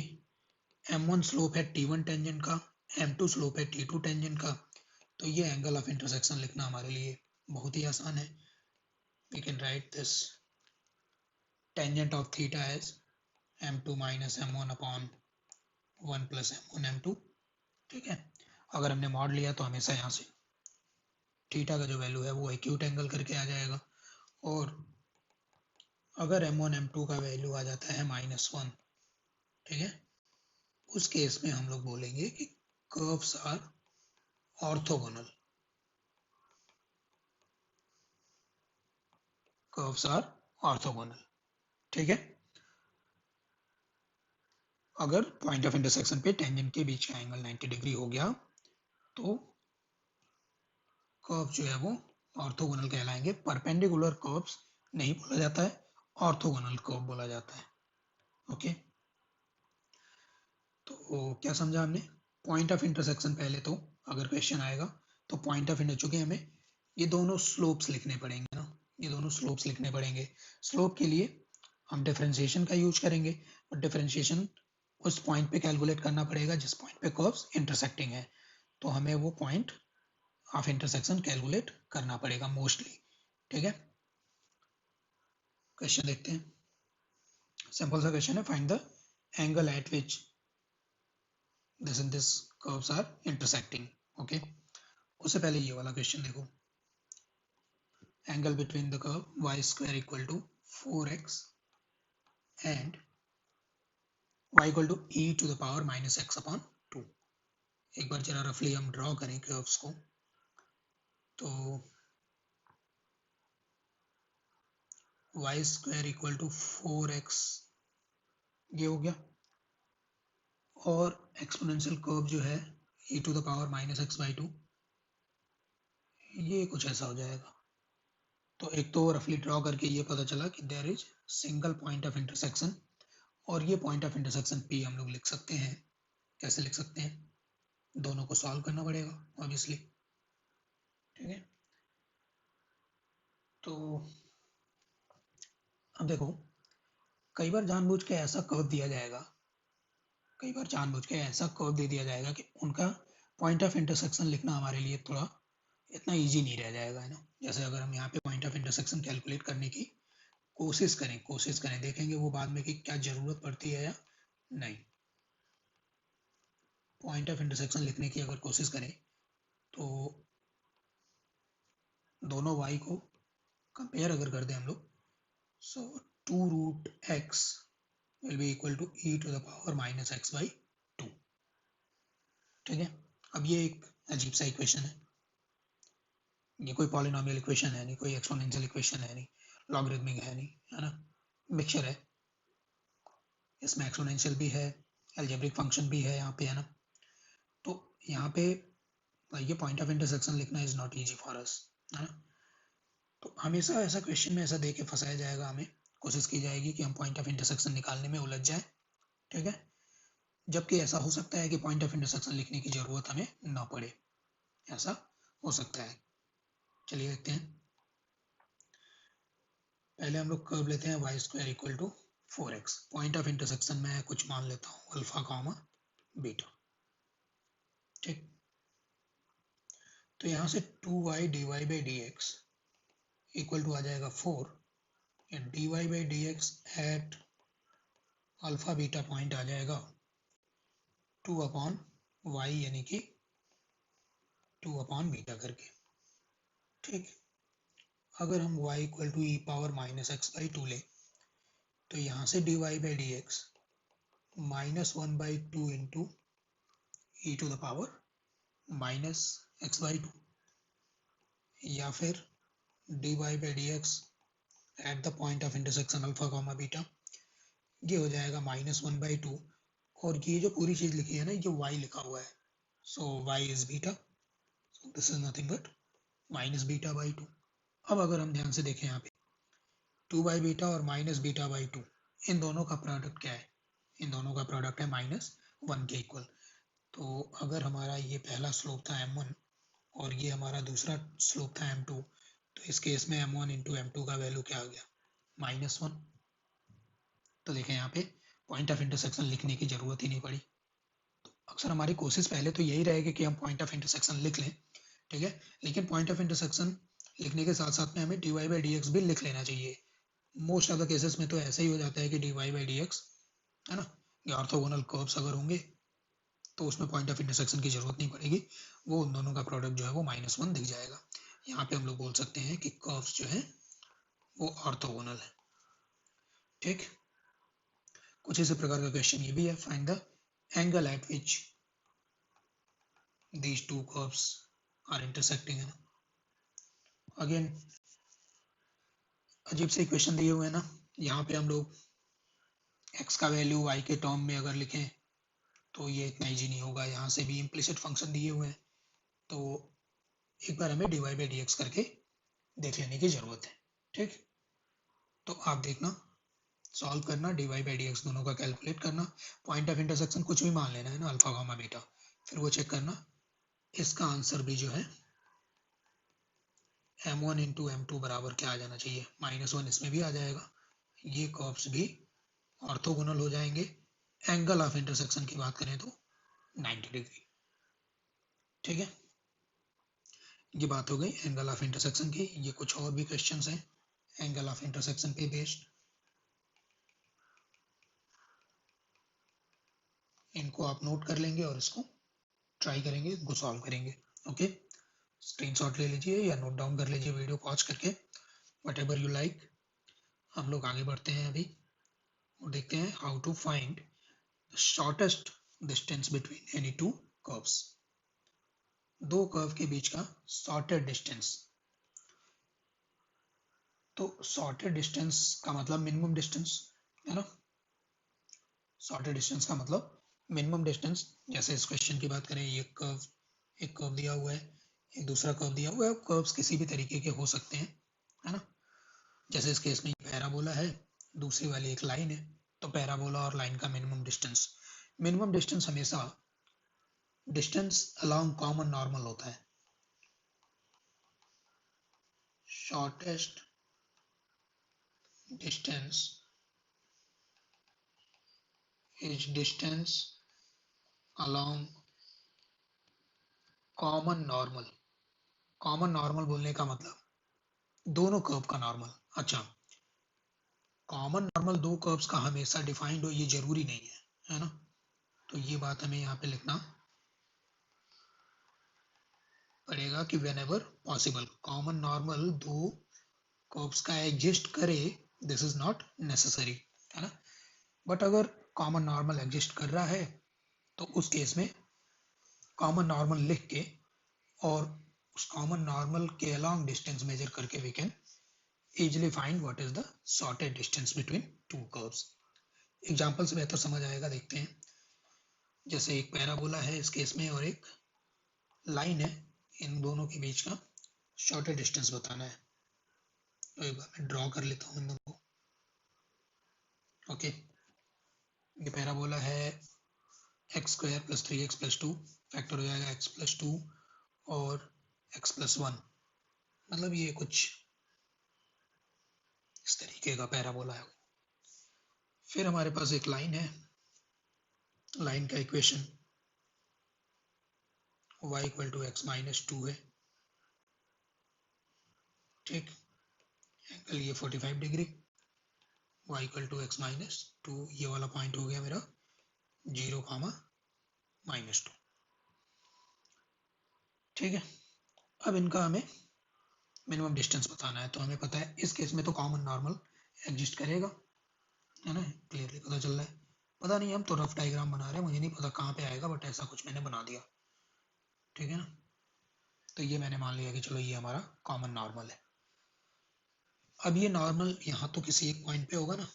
m1 स्लोप है T1 टेंजेंट का, m2 स्लोप है T2 टेंजेंट का, तो ये एंगल ऑफ इंटरसेक्शन लिखना हमारे लिए बहुत ही आसान है। We can write this tangent of theta as m2 minus m1 upon 1 plus m1 m2, ठीक है। अगर हमने मॉड लिया तो हमेशा यहाँ से थीटा का जो वैल्यू है वो एक्यूट एंगल करके आ जाएगा, और अगर m1 m2 का वैल्यू आ जाता है -1, ठीक है, उस केस में हम लोग बोलेंगे कि curves are orthogonal, curves are orthogonal, ठीक है। अगर पॉइंट ऑफ इंटरसेक्शन पे टेंजेंट के बीच का एंगल 90 डिग्री हो गया तो कर्व जो है वो ऑर्थोगोनल कहलाएंगे। परपेंडिकुलर कर्व्स नहीं बोला जाता है, ऑर्थोगोनल कर्व बोला जाता है, ओके। तो क्या समझा हमने, पॉइंट ऑफ इंटरसेक्शन पहले तो अगर क्वेश्चन आएगा तो पॉइंट ऑफ इंटर, चूंकि हमें ये दोनों स्लोप्स लिखने पड़ेंगे ना, ये दोनों स्लोप्स लिखने पड़ेंगे। स्लोप के लिए हम डिफरेंशिएशन का यूज करेंगे, और डिफरेंशिएशन उस पॉइंट पे कैलकुलेट करना पड़ेगा जिस पॉइंट पे कर्व्स इंटरसेक्टिंग है, तो हमें वो पॉइंट ऑफ इंटरसेक्शन कैलकुलेट करना पड़ेगा मोस्टली, ठीक है। क्वेश्चन देखते हैं, सिंपल सा क्वेश्चन है, find the angle at which this and this curves are intersecting, okay. उससे पहले ये वाला क्वेश्चन देखो, angle between the curve y square equal to 4x and y equal to e to the power minus x upon 2। एक बार जरा रफली हम draw करें कर्व्स को, तो y square equal to 4x ये हो गया, और एक्सपोनेंशियल कर्व जो है e to the power minus x by 2, ये कुछ ऐसा हो जाएगा। तो एक तो रफली ड्रॉ करके ये पता चला कि there is single point of intersection, और ये पॉइंट ऑफ इंटरसेक्शन P हम लोग लिख सकते हैं। कैसे लिख सकते हैं, दोनों को सॉल्व करना पड़ेगा ऑब्वियसली, ठीक है। तो अब देखो, कई बार जानबूझ के ऐसा कर्व दिया जाएगा, कई बार जानबूझ के ऐसा कर्व दे दिया जाएगा कि उनका पॉइंट ऑफ इंटरसेक्शन लिखना हमारे लिए थोड़ा इतना इजी नहीं रह जाएगा, है ना। जैसे अगर हम यहाँ पे पॉइंट ऑफ इंटरसेक्शन कैलकुलेट करने की कोशिश करें, देखेंगे वो बाद में कि क्या जरूरत पड़ती है या नहीं। पॉइंट ऑफ इंटरसेक्शन लिखने की अगर कोशिश करें तो दोनों y को कंपेयर अगर कर दें हम लोग, so 2 root x will be equal to e to the power minus x by 2। ठीक है, अब ये एक अजीब सा इक्वेशन है, ये कोई पॉलिनोमियल इक्वेशन है नहीं, कोई एक्सपोनेंशियल इक्वेशन है नहीं, लॉगरिथमिक है नहीं, है ना, मिक्सचर है, इसमें एक्सपोनेंशियल भी है, अलजेब्रिक फंक्शन भी है यहाँ पे, है ना। तो यहाँ पे ये पॉइंट ऑफ इंटरसेक्शन लिखना is not easy for us, है ना। तो हमेशा ऐसा क्वेश्चन में ऐसा दे के फंसाया जाएगा, हमें कोशिश की जाएगी कि हम पॉइंट ऑफ इंटरसेक्शन निकालने में उलझ जाए। ठीक है, जबकि ऐसा हो सकता है कि पॉइंट ऑफ इंटरसेक्शन लिखने की जरूरत हमें ना पड़े, ऐसा हो सकता है। चलिए देखते हैं, पहले हम लोग कर्व लेते हैं y square equal to 4x। Point of intersection में कुछ मान लेता हूँ अल्फा कॉमा बीटा। ठीक, तो यहाँ से 2y dy by d x equal to आ जाएगा 4 dy by d x at alpha beta point आ जाएगा 2 अपॉन वाई, यानी कि 2 अपॉन बीटा करके। ठीक, अगर हम y equal to e power minus x by 2 ले, तो यहाँ से dy by d x minus 1 by 2 into e to the power minus x by 2, या फिर dy by d x at the point of intersection alpha comma beta, ये हो जाएगा minus 1 by 2, और ये जो पूरी चीज लिखी है ना, ये y लिखा हुआ है, सो y is beta, so this is nothing but minus beta by 2। अब अगर हम ध्यान से देखें यहाँ पे 2 बाई बीटा और माइनस बीटा बाई 2, इन दोनों का प्रोडक्ट क्या है, इन दोनों का प्रोडक्ट है माइनस 1 के इक्वल। तो अगर हमारा ये पहला स्लोप था m1 और ये हमारा दूसरा स्लोप था m2, तो इस केस में m1 इंटू m2 का वैल्यू क्या आ गया, माइनस 1। तो देखें यहाँ पे पॉइंट ऑफ इंटरसेक्शन लिखने की जरूरत ही नहीं पड़ी। तो अक्सर हमारी कोशिश पहले तो यही रहेगी कि हम पॉइंट ऑफ इंटरसेक्शन लिख लें, ठीक है, लेकिन पॉइंट ऑफ इंटरसेक्शन लिखने के साथ साथ में हमें dy बाई डी एक्स भी लिख लेना चाहिए। मोस्ट ऑफ द केसेस में तो ऐसा ही हो जाता है कि dy बाई डी एक्स, है ना, ये ऑर्थोगोनल कर्व्स अगर होंगे तो उसमें पॉइंट ऑफ इंटरसेक्शन की जरूरत नहीं पड़ेगी, वो उन दोनों का प्रोडक्ट जो है वो माइनस 1 दिख जाएगा। यहाँ पे हम लोग बोल सकते हैं कि कर्व्स जो है वो ऑर्थोगोनल है। ठीक, कुछ इसी प्रकार का क्वेश्चन ये भी है, find the angle at which these two curves are intersecting, है ना। अगेन अजीब से इक्वेशन दिए हुए हैं ना, यहाँ पे हम लोग x का वैल्यू y के टर्म में अगर लिखें तो ये इतना ईजी नहीं होगा। यहाँ से भी इम्प्लिसिट फंक्शन दिए हुए हैं, तो एक बार हमें dy बाई डी एक्स करके देख लेने की जरूरत है। ठीक, तो आप देखना, सॉल्व करना, dy बाई डी एक्स दोनों का कैलकुलेट करना, पॉइंट ऑफ इंटरसेक्शन कुछ भी मान लेना है ना, अल्फा गामा बीटा, फिर वो चेक करना। इसका आंसर भी जो है m1 इंटू m2 बराबर क्या आ जाना चाहिए, माइनस 1, इसमें भी आ जाएगा। ये कर्व्स भी ऑर्थोगोनल हो जाएंगे। एंगल ऑफ इंटरसेक्शन की बात करें तो 90 डिग्री। ठीक है, ये बात हो गई एंगल ऑफ इंटरसेक्शन की। ये कुछ और भी क्वेश्चंस हैं एंगल ऑफ इंटरसेक्शन पे बेस्ड, इनको आप नोट कर लेंगे और इसको ट्राई करेंगे, इसको सॉल्व करेंगे। ओके, स्क्रीनशॉट ले लीजिए या नोट डाउन कर लीजिए वीडियो पॉज करके, वट एवर यू लाइक। हम लोग आगे बढ़ते हैं अभी और देखते हैं how to find shortest distance between any two curves. दो कर्व के बीच का शॉर्टेस्ट डिस्टेंस। तो शॉर्टेस्ट डिस्टेंस का मतलब मिनिमम डिस्टेंस, है ना। शॉर्टेस्ट डिस्टेंस का मतलब मिनिमम डिस्टेंस। जैसे इस क्वेश्चन की बात करें, ये कर्व, एक कर्व दिया हुआ है, एक दूसरा कर्व दिया हुआ है। कर्व्स किसी भी तरीके के हो सकते हैं, है ना। जैसे इस केस में पैराबोला है, दूसरी वाली एक लाइन है, तो पैराबोला और लाइन का मिनिमम डिस्टेंस, मिनिमम डिस्टेंस हमेशा डिस्टेंस अलोंग कॉमन नॉर्मल होता है। Shortest distance is distance along common normal. Common normal बोलने का मतलब दोनों कर्व का नॉर्मल। अच्छा, कॉमन नॉर्मल दो कर्व्स का हमेशा डिफाइंड हो ये जरूरी नहीं है ना। तो ये बात हमें यहाँ पे लिखना पड़ेगा कि when ever possible common normal दो कर्व्स का एग्जिस्ट करे, दिस इज नॉट नेसेसरी, है ना। बट अगर कॉमन नॉर्मल एग्जिस्ट कर रहा है तो उस केस में कॉमन नॉर्मल लिख के और उस कॉमन नॉर्मल के अलॉन्ग डिस्टेंस मेजर करके we can easily find what is the sorted distance between two curves. Example से बेहतर समझ आएगा, देखते हैं। जैसे एक पैराबोला है इस केस में और एक लाइन है, इन दोनों के बीच का शॉर्टेड डिस्टेंस बताना है। तो एक बार मैं ड्रॉ कर लेता हूँ इन दोनों को। ओके, ये पैराबोला है x square plus 3x plus 2, factor हो जाएगा x प्लस 2 और x प्लस 1, मतलब ये कुछ इस तरीके का पैराबोला है। फिर हमारे पास एक लाइन है, लाइन का equation y equal to x minus 2 है, ठीक। एंगल ये 45 degree, y equal to x minus 2, ये वाला पॉइंट हो गया मेरा 0, -2, ठीक है। अब इनका हमें मिनिमम डिस्टेंस बताना है, तो हमें पता है इस केस में तो कॉमन नॉर्मल एग्जिस्ट करेगा, है ना, क्लियरली पता चल रहा है। पता नहीं, हम तो रफ डायग्राम बना रहे हैं, मुझे नहीं पता कहाँ पे आएगा, बट ऐसा कुछ मैंने बना दिया, ठीक है ना। तो ये मैंने मान लिया कि चलो ये हमारा कॉमन नॉर्मल है। अब ये नॉर्मल यहाँ तो किसी एक पॉइंट पे होगा ना,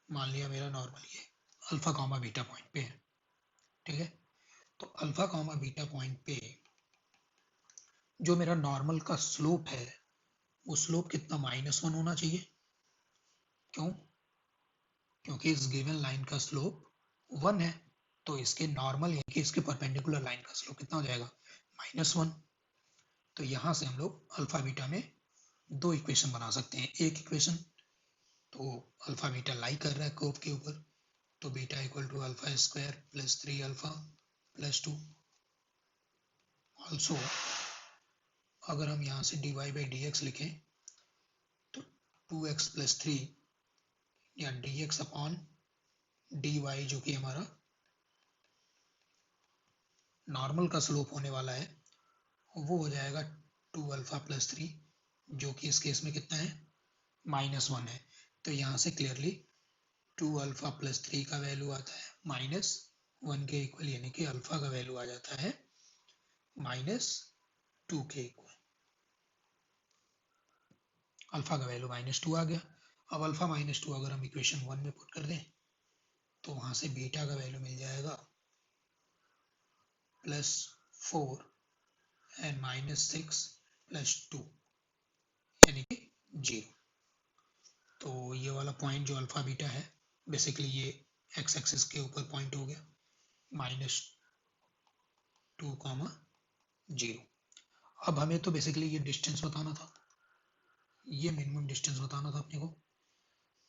मान लिया मेरा नॉर्मल ये अल्फा कॉमा बीटा पॉइंट पे है, ठीक है। तो अल्फा कॉमा बीटा पॉइंट पे जो मेरा नॉर्मल का स्लोप है वो स्लोप कितना, -1 होना चाहिए। क्यों? क्योंकि इस गिवन लाइन का स्लोप 1 है, तो इसके नॉर्मल यानी कि इसके परपेंडिकुलर लाइन का स्लोप कितना हो जाएगा, -1। तो यहाँ से हम लोग अल्फा बीटा में दो इक्वेशन बना सकते हैं। एक इक्वेशन तो अल्फा बीटा लाई कर रहा है कर्व के ऊपर, तो beta equal to alpha square plus 3 alpha plus 2। Also अगर हम यहाँ से dy बाई dx लिखें तो 2x प्लस 3 या dx अपॉन dy जो कि हमारा नॉर्मल का स्लोप होने वाला है वो हो जाएगा 2 अल्फा प्लस 3, जो कि इस केस में कितना है, -1 है। तो यहाँ से क्लियरली 2 अल्फा प्लस 3 का वैल्यू आता है -1 के इक्वल, यानी कि अल्फा का वैल्यू आ जाता है -2 के इक्वल। अल्फा का वैल्यू -2 आ गया। अब अल्फा -2 अगर हम इक्वेशन 1 में पुट कर दें तो वहां से बीटा का वैल्यू मिल जाएगा +4 एंड -6 + 2 यानी कि 0। तो ये वाला पॉइंट जो अल्फा बीटा है बेसिकली ये एक्स एक्सिस के ऊपर पॉइंट हो गया, -2, 0। अब हमें तो बेसिकली ये डिस्टेंस बताना था, ये मिनिमम डिस्टेंस बताना था अपने को,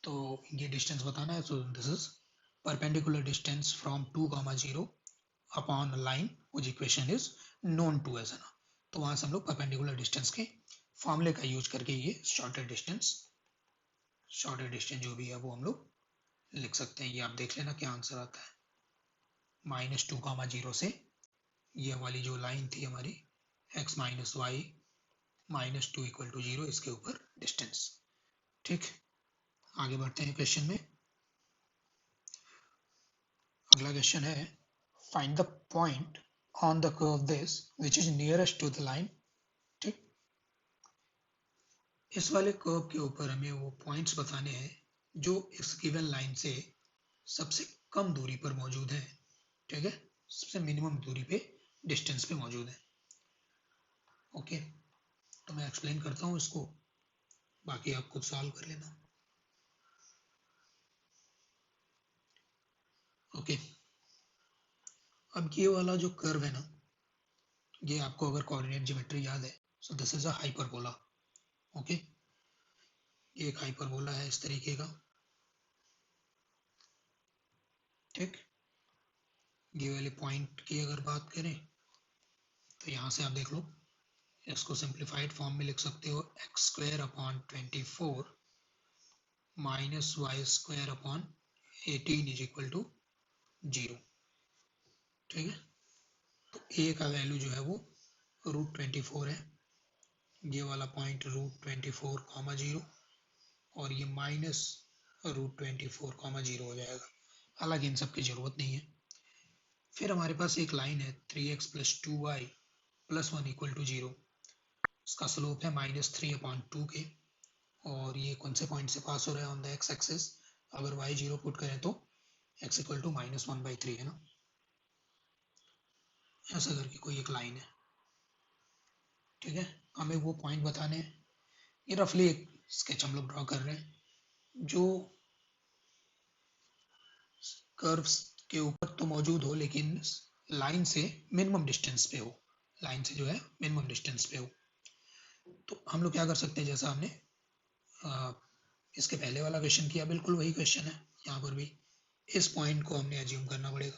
तो ये डिस्टेंस बताना है। So this is perpendicular distance from 2, 0 upon line which equation is known to as, है ना। तो वहां से हम लोग परपेंडिकुलर डिस्टेंस के फॉर्मूले का यूज करके ये शॉर्टेड डिस्टेंस जो भी है वो हम लोग लिख सकते हैं। ये आप देख लेना क्या आंसर आता है। -2, 0 से ये वाली जो लाइन थी हमारी x minus y -2 equal to 0, इसके ऊपर डिस्टेंस, ठीक। आगे बढ़ते हैं क्वेश्चन में। अगला क्वेश्चन है find the point on the curve this which is nearest to the line, ठीक। इस वाले कर्व के ऊपर हमें वो पॉइंट्स बताने हैं जो इस गिवन लाइन से सबसे कम दूरी पर मौजूद है, ठीक है, सबसे मिनिमम दूरी पे डिस्टेंस पे मौजूद है। ओके, तो मैं एक्सप्लेन करता हूँ इसको, बाकी आप खुद सॉल्व कर लेना। ओके, अब ये वाला जो कर्व है ना, ये आपको अगर कोऑर्डिनेट ज्योमेट्री याद है, so this is a hyperbola. Okay, ये एक हाइपरबोला है इस तरीके का, ठीक। ये वाले पॉइंट की अगर बात करें तो यहाँ से आप देख लो, इसको सिंप्लीफाइड फॉर्म में लिख सकते हो x² upon 24 minus y² upon 18 is equal to 0, ठीक है। तो a का वैल्यू जो है वो √24 है, ये वाला पॉइंट √24, 0 और ये -y² √24, 0 हो जाएगा। हालांकि इन सब की जरूरत नहीं है। फिर हमारे पास एक लाइन है 3x + 2y + 1 = 0। इसका स्लोप है -3/2 के, और ये कौन से पॉइंट से पास हो रहा है ऑन द एक्स एक्सिस। अगर y 0 पुट करें तो x = -1/3 है ना, ऐसा करके कोई एक लाइन है। ठीक है, हमें वो पॉइंट बताने हैं। ये रफली एक स्केच हम लोग ड्रॉ कर रहे हैं जो कर्व्स के ऊपर तो मौजूद हो, लेकिन लाइन से मिनिमम डिस्टेंस पे हो, लाइन से जो है मिनिमम डिस्टेंस पे हो। तो हम लोग क्या कर सकते हैं, जैसा हमने इसके पहले वाला क्वेश्चन किया, बिल्कुल वही क्वेश्चन है यहाँ पर भी। इस पॉइंट को हमने एज्यूम करना पड़ेगा।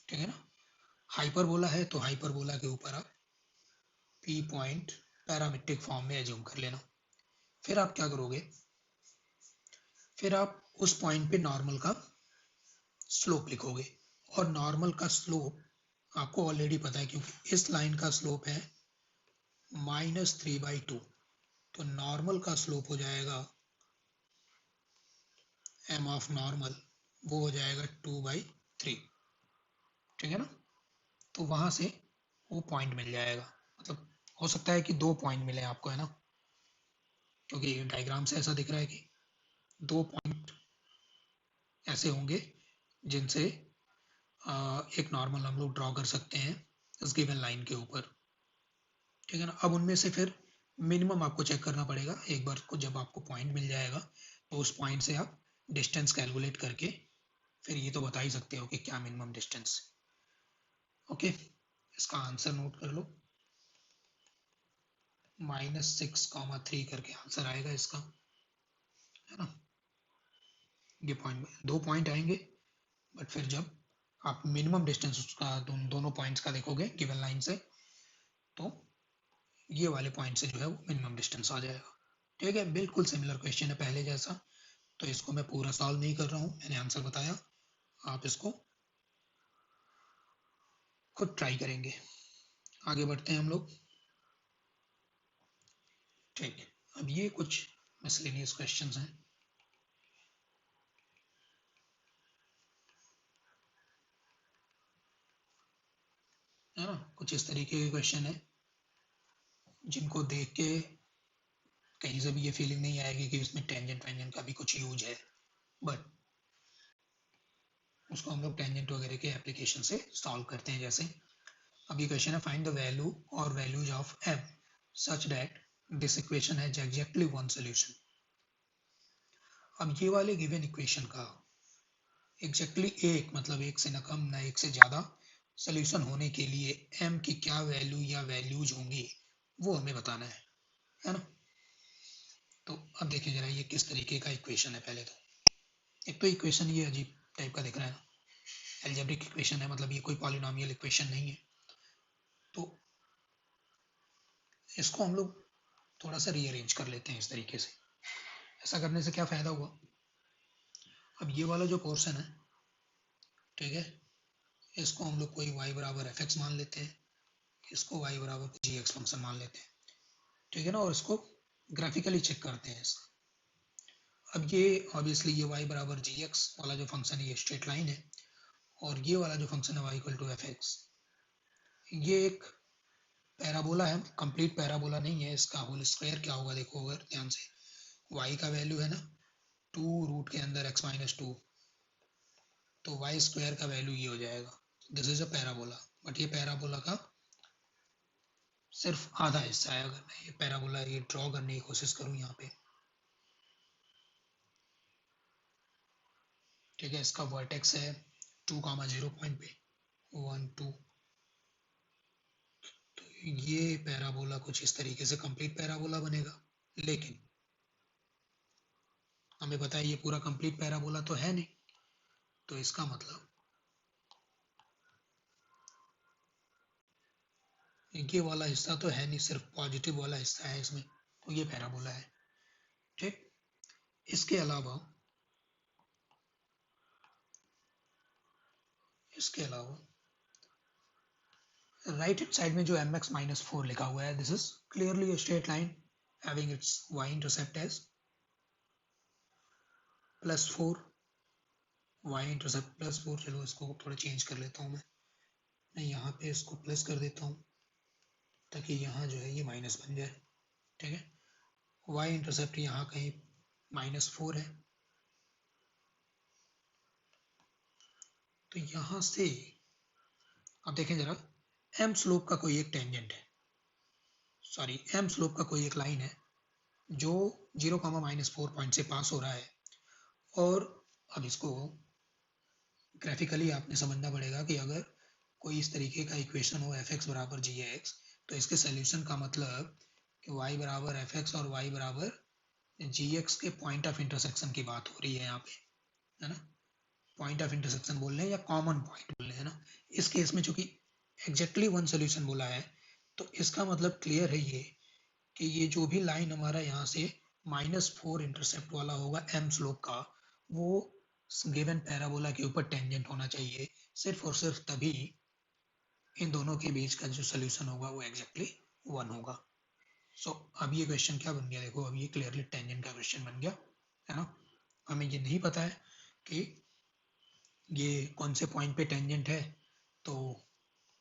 ठीक है ना, हाइपरबोला है तो हाइपरबोला के ऊपर आप पी पॉइंट पैरामेट्रिक फॉर्म में एज्यूम कर लेना। फिर आप क्या करोगे, फिर आप उस पॉइंट पे नॉर्मल का स्लोप लिखोगे, और नॉर्मल का स्लोप आपको ऑलरेडी पता है, क्योंकि इस लाइन का स्लोप है -3/2। तो नॉर्मल का स्लोप हो जाएगा m ऑफ नॉर्मल, वो हो जाएगा 2/3। ठीक है ना, तो वहां से वो पॉइंट मिल जाएगा। मतलब हो सकता है कि 2 पॉइंट मिले आपको, है ना, क्योंकि डायग्राम से ऐसा दिख रहा है कि 2 पॉइंट ऐसे होंगे जिनसे एक नॉर्मल हम लोग ड्रॉ कर सकते हैं इस गिवन लाइन के ऊपर। ठीक है ना, अब उनमें से फिर मिनिमम आपको चेक करना पड़ेगा। एक बार को जब आपको पॉइंट मिल जाएगा तो उस पॉइंट से आप डिस्टेंस कैलकुलेट करके फिर ये तो बता ही सकते हो कि क्या मिनिमम डिस्टेंस। ओके, इसका आंसर नोट कर लो, -6,3 करके आंसर आएगा इसका, है ना। ये पॉइंट, 2 पॉइंट आएंगे, बट फिर जब आप मिनिमम डिस्टेंस उसका दोनों पॉइंट्स का देखोगे गिवन लाइन से, तो ये वाले पॉइंट से जो है वो मिनिमम डिस्टेंस आ जाएगा। ठीक है, बिल्कुल सिमिलर क्वेश्चन है पहले जैसा, तो इसको मैं पूरा सॉल्व नहीं कर रहा हूँ, मैंने आंसर बताया, आप इसको खुद ट्राई करेंगे। आगे बढ़ते हैं हम लोग। ठीक है, अब ये कुछ मिसलेनियस क्वेश्चंस हैं, है ना। कुछ इस तरीके के क्वेश्चन है जिनको देख के कहीं से भी ये फीलिंग नहीं आएगी कि इसमें टेंजेंट वेंजेंट का भी कुछ यूज है, बट उसको हम लोग टेंजेंट वगैरह के एप्लीकेशन से सॉल्व करते हैं। जैसे अब ये क्वेश्चन है, फाइंड द वैल्यू और values of m such that this equation has exactly one solution. अब ये वाले गिवन इक्वेशन का एग्जैक्टली एक, मतलब एक से न कम न एक से ज्यादा सॉल्यूशन होने के लिए m की क्या वैल्यू या वैल्यूज होंगी वो हमें बताना है ना। तो अब देखिए जरा ये किस तरीके का इक्वेशन है। पहले तो एक तो इक्वेशन ये अजीब टाइप का दिख रहा है ना, एल्जेब्रिक इक्वेशन है, मतलब ये कोई पॉलिनोमियल इक्वेशन नहीं है। तो इसको हम लोग थोड़ा सा रीअरेंज कर लेते हैं इस तरीके से। ऐसा करने से क्या फ़ायदा हुआ, अब ये वाला जो पोर्शन है, ठीक है, इसको हम लोग कोई y बराबर fx मान लेते हैं, इसको y बराबर gx फंक्शन मान लेते हैं। ठीक है ना, और इसको ग्राफिकली चेक करते हैं इसका। अब ये ऑब्वियसली ये y बराबर gx वाला जो फंक्शन है ये स्ट्रेट लाइन है, और ये वाला जो फंक्शन है y = fx, ये एक पैराबोला है, कंप्लीट पैराबोला नहीं है। इसका होल स्क्वायर क्या होगा देखो अगर ध्यान से, y का वैल्यू है ना 2 रूट के अंदर x - 2, तो वाई स्क्वायर का वैल्यू ये हो जाएगा। This is a parabola, but ये पैराबोला का सिर्फ आधा हिस्सा है। अगर मैं ये पैराबोला ये ड्रॉ करने की कोशिश करूँ यहाँ पे, ठीक है, इसका वर्टेक्स है 2,0 पॉइंट पे 1 2, तो ये पैराबोला कुछ इस तरीके से कंप्लीट पैराबोला बनेगा। लेकिन हमें पता है ये पूरा कंप्लीट पैराबोला तो है नहीं, तो इसका मतलब ये वाला हिस्सा तो है नहीं, सिर्फ पॉजिटिव वाला हिस्सा है इसमें, तो ये पैराबोला है। ठीक, इसके अलावा राइट हैंड साइड में जो mx - 4 लिखा हुआ है, this is clearly a straight line having its y intercept as +4, y intercept +4, चलो इसको थोड़ा चेंज कर लेता हूँ मैं यहाँ पे इसको प्लस कर देता हूँ ताकि यहाँ जो है ये माइनस बन जाए, ठीक है। y इंटरसेप्ट यहाँ कहीं -4 है, तो यहाँ से अब देखें जरा, m स्लोप का कोई एक टेंजेंट है, सॉरी m स्लोप का कोई एक लाइन है जो 0, -4 पॉइंट से पास हो रहा है। और अब इसको ग्राफिकली आपने समझना पड़ेगा कि अगर कोई इस तरीके का इक्वेशन हो f(x) बराबर g(x), तो इसके सोल्यूशन का मतलब कि y बराबर f(x) और y बराबर gx के पॉइंट ऑफ इंटरसेक्शन की बात हो रही है यहाँ पे, है ना। पॉइंट ऑफ इंटरसेक्शन बोल रहे हैं या कॉमन पॉइंट बोल रहे हैं ना। इस केस में चूंकि एग्जैक्टली वन सोल्यूशन बोला है, तो इसका मतलब क्लियर है ये कि ये जो भी लाइन हमारा यहाँ से -4 इंटरसेप्ट वाला होगा m स्लोप का, वो गिवन पैराबोला के ऊपर टेंजेंट होना चाहिए, सिर्फ और सिर्फ तभी इन दोनों के बीच का जो सोल्यूशन होगा वो एग्जैक्टली 1 होगा। सो अब ये क्वेश्चन क्या बन गया, देखो अब ये क्लियरली टेंजेंट का क्वेश्चन बन गया, है ना। हमें ये नहीं पता है कि ये कौन से पॉइंट पे टेंजेंट है, तो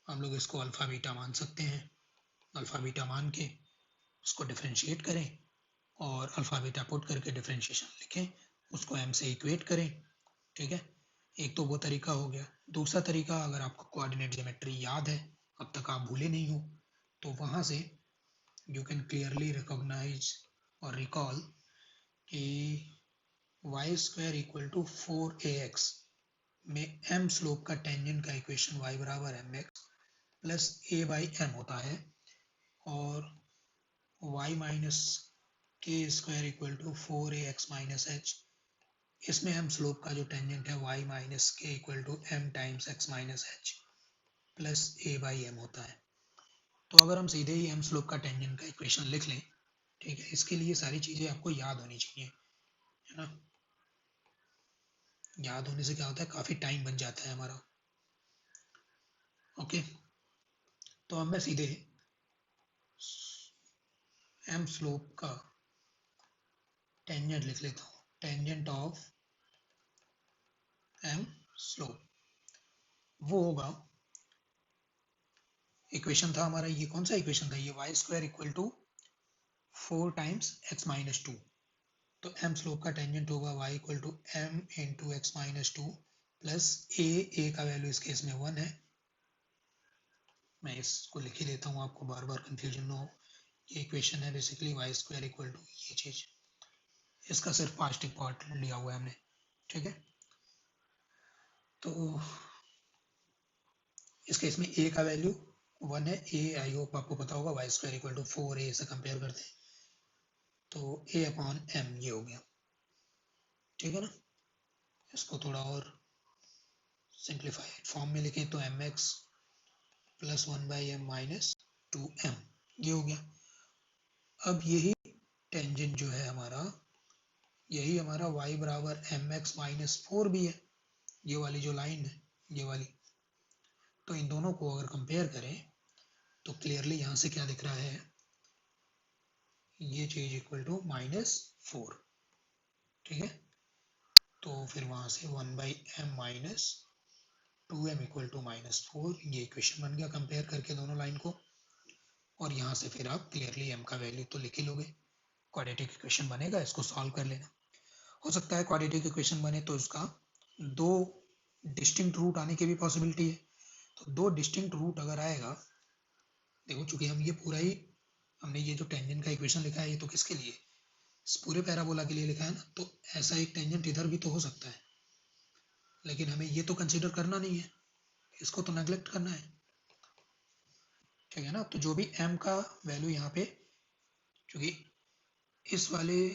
हम लोग इसको अल्फा बीटा मान सकते हैं। अल्फा बीटा मान के उसको डिफ्रेंशिएट करें और अल्फा बीटा पुट करके डिफ्रेंशिएशन लिखें, उसको m से इक्वेट करें, ठीक है। एक तो वो तरीका हो गया। दूसरा तरीका, अगर आपको कोऑर्डिनेट ज्योमेट्री याद है, अब तक आप भूले नहीं हो, तो वहाँ से यू कैन क्लियरली रिकॉग्नाइज और रिकॉल कि y² = 4ax में m स्लोप का टेंजेंट का इक्वेशन y बराबर mx प्लस a/m होता है, और y - k² = 4ax - h, इसमें m स्लोप का जो टेंजेंट है y - k = m times x - h plus a/m होता है। तो अगर हम सीधे ही m स्लोप का टेंजेंट का इक्वेशन लिख लें, ठीक है, इसके लिए सारी चीज़ें आपको याद होनी चाहिए, है ना। याद होने से क्या होता है, काफ़ी टाइम बन जाता है हमारा। ओके, तो अब मैं सीधे m स्लोप का टेंजेंट लिख लेता हूँ। टेंजेंट ऑफ m स्लोप वो होगा, इक्वेशन था हमारा, ये कौन सा इक्वेशन था, ये y² = 4 टाइम्स x - 2, तो m स्लोप का टेंजेंट होगा y = m × x - 2 plus a का वैल्यू इस केस में 1 है। मैं इसको लिख ही देता हूँ, आपको बार बार कंफ्यूजन ना हो। ये इक्वेशन है बेसिकली y² = ये चीज, इसका सिर्फ पास्ट पार्ट लिया हुआ है हमने, ठीक है। तो इस केस में a का वैल्यू 1 है, a आई होप आपको पता होगा, y² = 4a से कंपेयर करते हैं, तो a/m ये हो गया, ठीक है ना। इसको थोड़ा और सिंप्लीफाइड फॉर्म में लिखें तो mx प्लस 1/m - 2m ये हो गया। अब यही टेंजेंट जो है हमारा, यही हमारा y बराबर mx - 4 भी है, ये वाली जो लाइन है, ये वाली। तो इन दोनों को अगर कंपेयर करें तो क्लियरली यहाँ से क्या दिख रहा है, ये चीज इक्वल टू -4, ठीक है। तो फिर वहां से 1/m - 2m = -4, ये इक्वेशन बन गया कंपेयर करके दोनों लाइन को। और यहाँ से फिर आप क्लियरली m का वैल्यू तो लिख ही लोगे, क्वाड्रेटिक इक्वेशन बनेगा, इसको सॉल्व कर लेना। हो सकता है क्वाड्रेटिक इक्वेशन बने तो उसका 2 डिस्टिंक्ट रूट आने की भी पॉसिबिलिटी है। तो 2 डिस्टिंक्ट रूट अगर आएगा, देखो चूंकि हम ये पूरा ही, हमने ये जो टेंजेंट का इक्वेशन लिखा है, ये तो किसके लिए, इस पूरे पैराबोला के लिए लिखा है ना, तो ऐसा एक टेंजेंट इधर भी तो हो सकता है, लेकिन हमें ये तो कंसीडर करना नहीं है, इसको तो नेग्लेक्ट करना है, ठीक है ना। तो जो भी m का वैल्यू यहाँ पे, क्योंकि इस वाले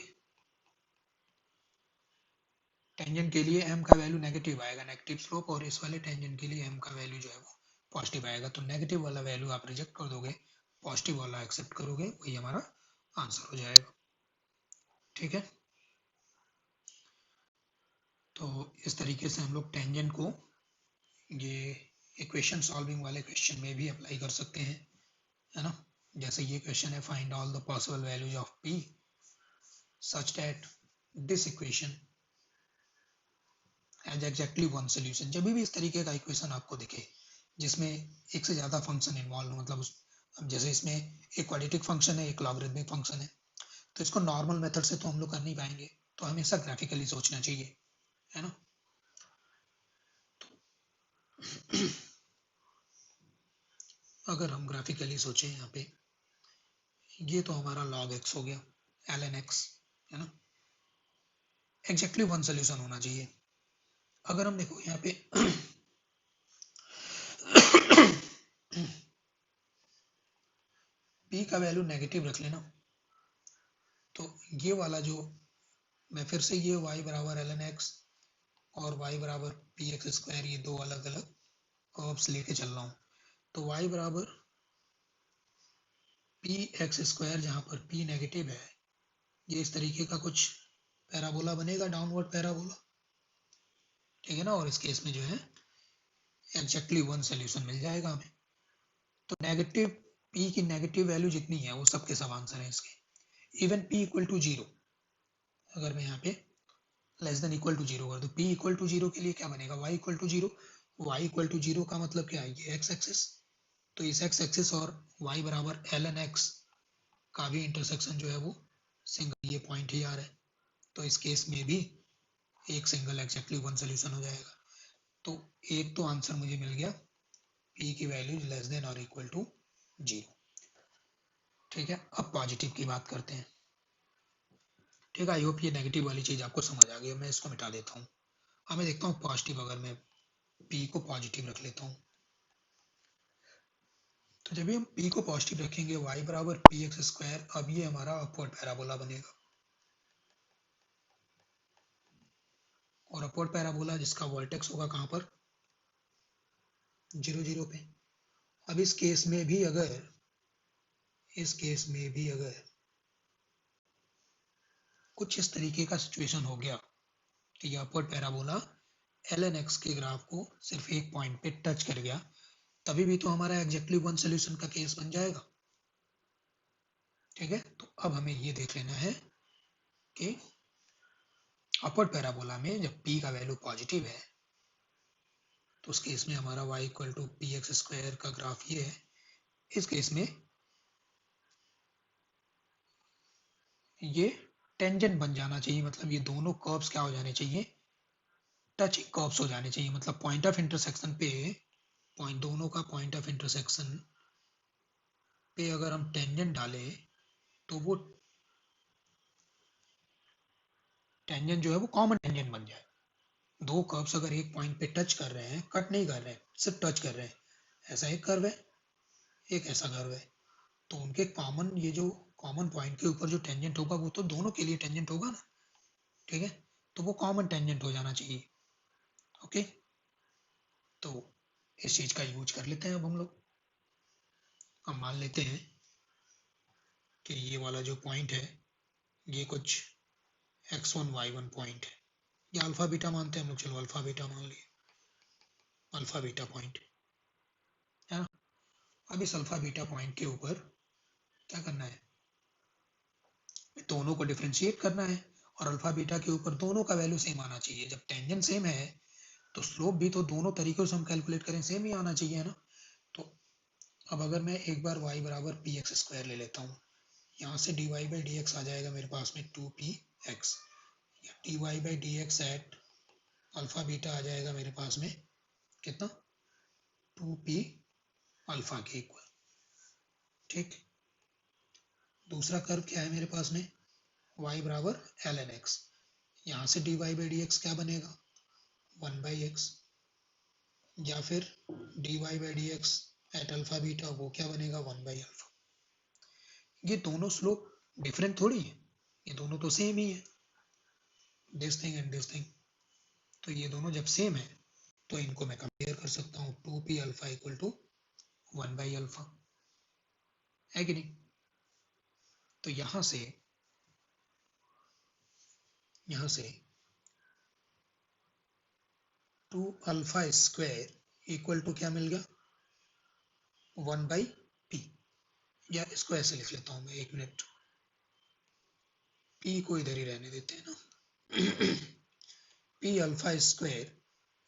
टेंजेंट के लिए m का वैल्यू नेगेटिव आएगा, नेगेटिव स्लोप, और इस वाले टेंजेंट के लिए m का वैल्यू जो है वो पॉजिटिव आएगा। तो नेगेटिव वाला वैल्यू आप रिजेक्ट कर दोगे, पॉजिटिव वाला एक्सेप्ट करोगे, वही हमारा आंसर हो जाएगा, ठीक है। तो इस तरीके से हम लोग टेंजेंट को ये इक्वेशन सॉल्विंग वाले क्वेश्चन में भी अप्लाई कर सकते हैं, है ना। जैसे ये क्वेश्चन है, find all the possible values of p such that this equation as exactly one solution. जब भी इस तरीके का इक्वेशन आपको दिखे जिसमें एक से ज़्यादा फंक्शन इन्वॉल्व हो, मतलब अब जैसे इसमें एक क्वाड्रेटिक फंक्शन है, एक लॉगरिथमिक फंक्शन है, तो इसको नॉर्मल मेथड से तो हम लोग कर नहीं पाएंगे, तो हमेशा ग्राफिकली सोचना चाहिए, है ना। अगर हम ग्राफिकली सोचें यहाँ पे, ये तो हमारा log x हो गया, ln x, है ना। एग्जैक्टली वन सोल्यूशन होना चाहिए। अगर हम देखो यहाँ पे p का वैल्यू नेगेटिव रख लेना, तो ये वाला जो, मैं फिर से ये y बराबर ln x और y बराबर पी एक्स स्क्वायर, ये दो अलग अलग कर्व्स लेके चल रहा हूँ। तो y बराबर पी एक्स स्क्वायर, जहाँ पर p नेगेटिव है, ये इस तरीके का कुछ पैराबोला बनेगा, डाउनवर्ड पैराबोला, ठीक है ना। और इस केस में जो है एग्जैक्टली वन सोल्यूशन मिल जाएगा हमें। तो नेगेटिव p की नेगेटिव वैल्यू जितनी है वो सबके सब आंसर है इसके। Even p equal to zero, अगर मैं यहाँ पे less than equal to zero कर दूँ, p इक्वल टू जीरो के लिए क्या बनेगा, y equal to zero. y equal to zero का मतलब क्या है, ये एक्स एक्सिस, तो इस एक्स एक्सिस और y बराबर ln x का भी इंटरसेक्शन जो है वो सिंगल ये पॉइंट ही आ रहा है, तो इस केस में भी एक सिंगल एग्जैक्टली वन सोल्यूशन हो जाएगा। तो एक तो आंसर मुझे मिल गया, p की वैल्यू लेस देन और इक्वल टू जीरो। ठीक है, अब पॉजिटिव की बात करते हैं। ठीक है, आई होप ये नेगेटिव वाली चीज आपको समझ आ गई। मैं इसको मिटा देता हूँ। अब मैं देखता हूँ पॉजिटिव, अगर मैं p को पॉजिटिव रख लेता हूँ, तो जब भी हम p को पॉजिटिव रखेंगे, y बराबर पी एक्स स्क्वायर, अब ये हमारा अपवर्ड पैराबोला बनेगा, और अपवर्ड पैराबोला जिसका वर्टेक्स होगा कहाँ पर, 0 0 पे। अब इस केस में भी अगर कुछ इस तरीके का सिचुएशन हो गया कि ये अपवर्ड पैराबोला ln x के ग्राफ को सिर्फ एक पॉइंट पे टच कर गया, तभी भी तो हमारा एग्जैक्टली वन सोल्यूशन का केस बन जाएगा। ठीक है, तो अब हमें ये देख लेना है कि अपवर्ड पैराबोला में जब p का वैल्यू पॉजिटिव है, तो उस केस में हमारा y equal to p x square का ग्राफ ये है। इस केस में ये टेंजेंट बन जाना चाहिए, मतलब ये दोनों कर्व्स क्या हो जाने चाहिए, टचिंग कर्व्स हो जाने चाहिए। मतलब पॉइंट ऑफ इंटरसेक्शन पे, दोनों का पॉइंट ऑफ इंटरसेक्शन पे अगर हम टेंजेंट डालें, तो वो टेंजेंट जो है वो कॉमन टेंजेंट बन जाए। दो कर्व्स अगर एक पॉइंट पे टच कर रहे हैं, कट नहीं कर रहे हैं, सिर्फ टच कर रहे हैं, ऐसा एक कर्व है, एक ऐसा कर्व है, तो उनके कॉमन, ये जो कॉमन पॉइंट के ऊपर जो टेंजेंट होगा वो तो दोनों के लिए टेंजेंट होगा ना। ठीक है, तो वो कॉमन टेंजेंट हो जाना चाहिए। ओके, तो इस चीज का यूज कर लेते हैं अब हम लोग। हम मान लेते हैं कि ये वाला जो पॉइंट है ये कुछ x1 y1 पॉइंट है, या अल्फा बीटा मानते हैं हम लोग, चलो अल्फा बीटा मान लिए, अल्फा बीटा पॉइंट है ना। अब इस अल्फा बीटा पॉइंट के ऊपर क्या करना है, दोनों को डिफ्रेंशिएट करना है, और अल्फा बीटा के ऊपर दोनों का वैल्यू सेम आना चाहिए। जब टेंजेंट सेम है तो स्लोप भी तो दोनों तरीकों से हम कैलकुलेट करें सेम ही आना चाहिए, है ना। तो अब अगर मैं एक बार y बराबर पी एक्स स्क्वायर ले लेता हूँ, यहाँ से dy बाई डी एक्स आ जाएगा मेरे पास में 2px, dy by d x at alpha beta आ जाएगा मेरे पास में कितना, 2p अल्फा के इक्वल। ठीक, दूसरा कर्व क्या है मेरे पास में, y बराबर ln x, यहाँ से dy बाई डी एक्स क्या बनेगा, 1 बाई एक्स, या फिर dy by d x at alpha beta, वो क्या बनेगा, 1 बाई अल्फा। ये दोनों स्लोप डिफरेंट थोड़ी है, ये दोनों तो सेम ही है, this thing and this thing. तो ये दोनों जब सेम है तो इनको मैं कंपेयर कर सकता हूँ, 2p alpha equal to 1 by alpha, है कि नहीं। तो यहाँ से 2 अल्फा स्क्वायर इक्वल टू क्या मिल गया, 1 बाई पी, या इसको ऐसे लिख लेता हूँ मैं, एक मिनट, p को इधर ही रहने देते हैं ना। p alpha square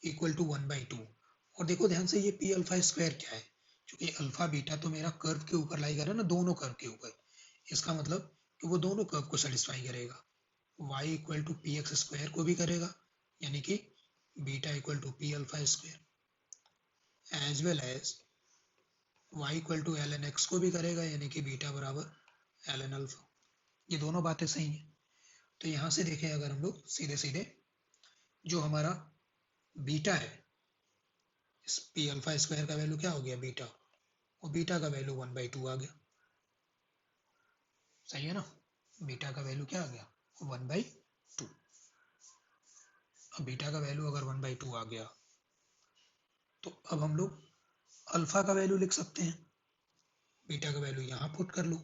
equal to 1/2। और देखो ध्यान से, ये पी अल्फा स्क्वायर क्या है, क्योंकि अल्फा बीटा तो मेरा कर्व के ऊपर लाई कर रहा है ना, दोनों कर्व के ऊपर, इसका मतलब कि वो दोनों कर्व को सेटिस्फाई करेगा। y equal to p x square को भी करेगा, यानी कि beta equal to p alpha square, as well as y equal to l n x को भी करेगा, यानी कि बीटा बराबर एल एन अल्फा। ये दोनों बातें सही हैं। तो यहाँ से देखें अगर हम लोग सीधे सीधे, जो हमारा बीटा है, इस पी अल्फा स्क्वायर का वैल्यू क्या हो गया, बीटा, और बीटा का वैल्यू 1/2 आ गया। सही है ना, बीटा का वैल्यू क्या आ गया, 1/2। अब बीटा का वैल्यू अगर 1/2 आ गया, तो अब हम लोग अल्फा का वैल्यू लिख सकते हैं। बीटा का वैल्यू यहाँ पुट कर लो,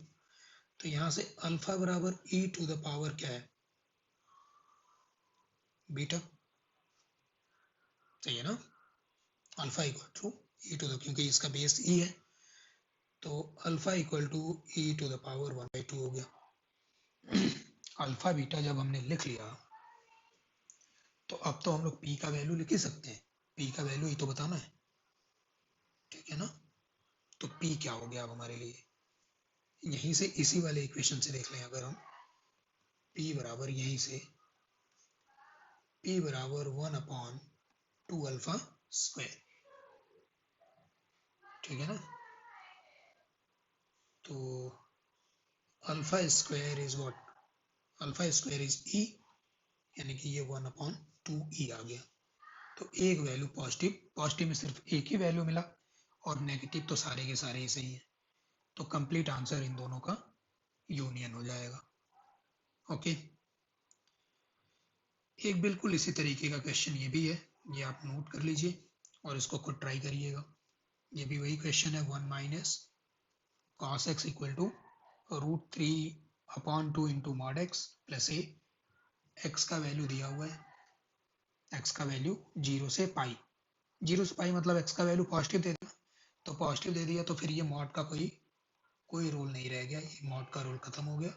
तो यहाँ से अल्फा बराबर ई टू द पावर क्या है, बीटा। सही है ना, alpha equal to e to the, क्योंकि इसका बेस ई है, तो alpha equal to e to the power 1/2 हो गया। अल्फा बीटा जब हमने लिख लिया, तो अब तो हम लोग पी का वैल्यू लिख ही सकते हैं, पी का वैल्यू ही तो बताना है, ठीक है ना। तो पी क्या हो गया अब हमारे लिए, यहीं से इसी वाले इक्वेशन से देख लें, अगर हम पी बराबर यहीं से पी बराबर 1/2 अल्फा स्क्वायर, ठीक है ना। तो alpha square is what, alpha square is e, यानी कि ये 1/2 ई आ गया। तो एक वैल्यू पॉजिटिव, पॉजिटिव में सिर्फ एक ही वैल्यू मिला, और नेगेटिव तो सारे के सारे ही सही हैं। तो कंप्लीट आंसर इन दोनों का यूनियन हो जाएगा। ओके, एक बिल्कुल इसी तरीके का क्वेश्चन ये भी है, ये आप नोट कर लीजिए और इसको खुद ट्राई करिएगा। ये भी वही क्वेश्चन है, 1 minus cos x equal to √3/2 into mod x plus a. X का वैल्यू दिया हुआ है, एक्स का वैल्यू 0 से पाई, 0 से पाई मतलब एक्स का वैल्यू पॉजिटिव दे दिया, तो पॉजिटिव दे दिया तो फिर ये मॉड का कोई रोल नहीं रह गया, ये मॉड का रोल खत्म हो गया।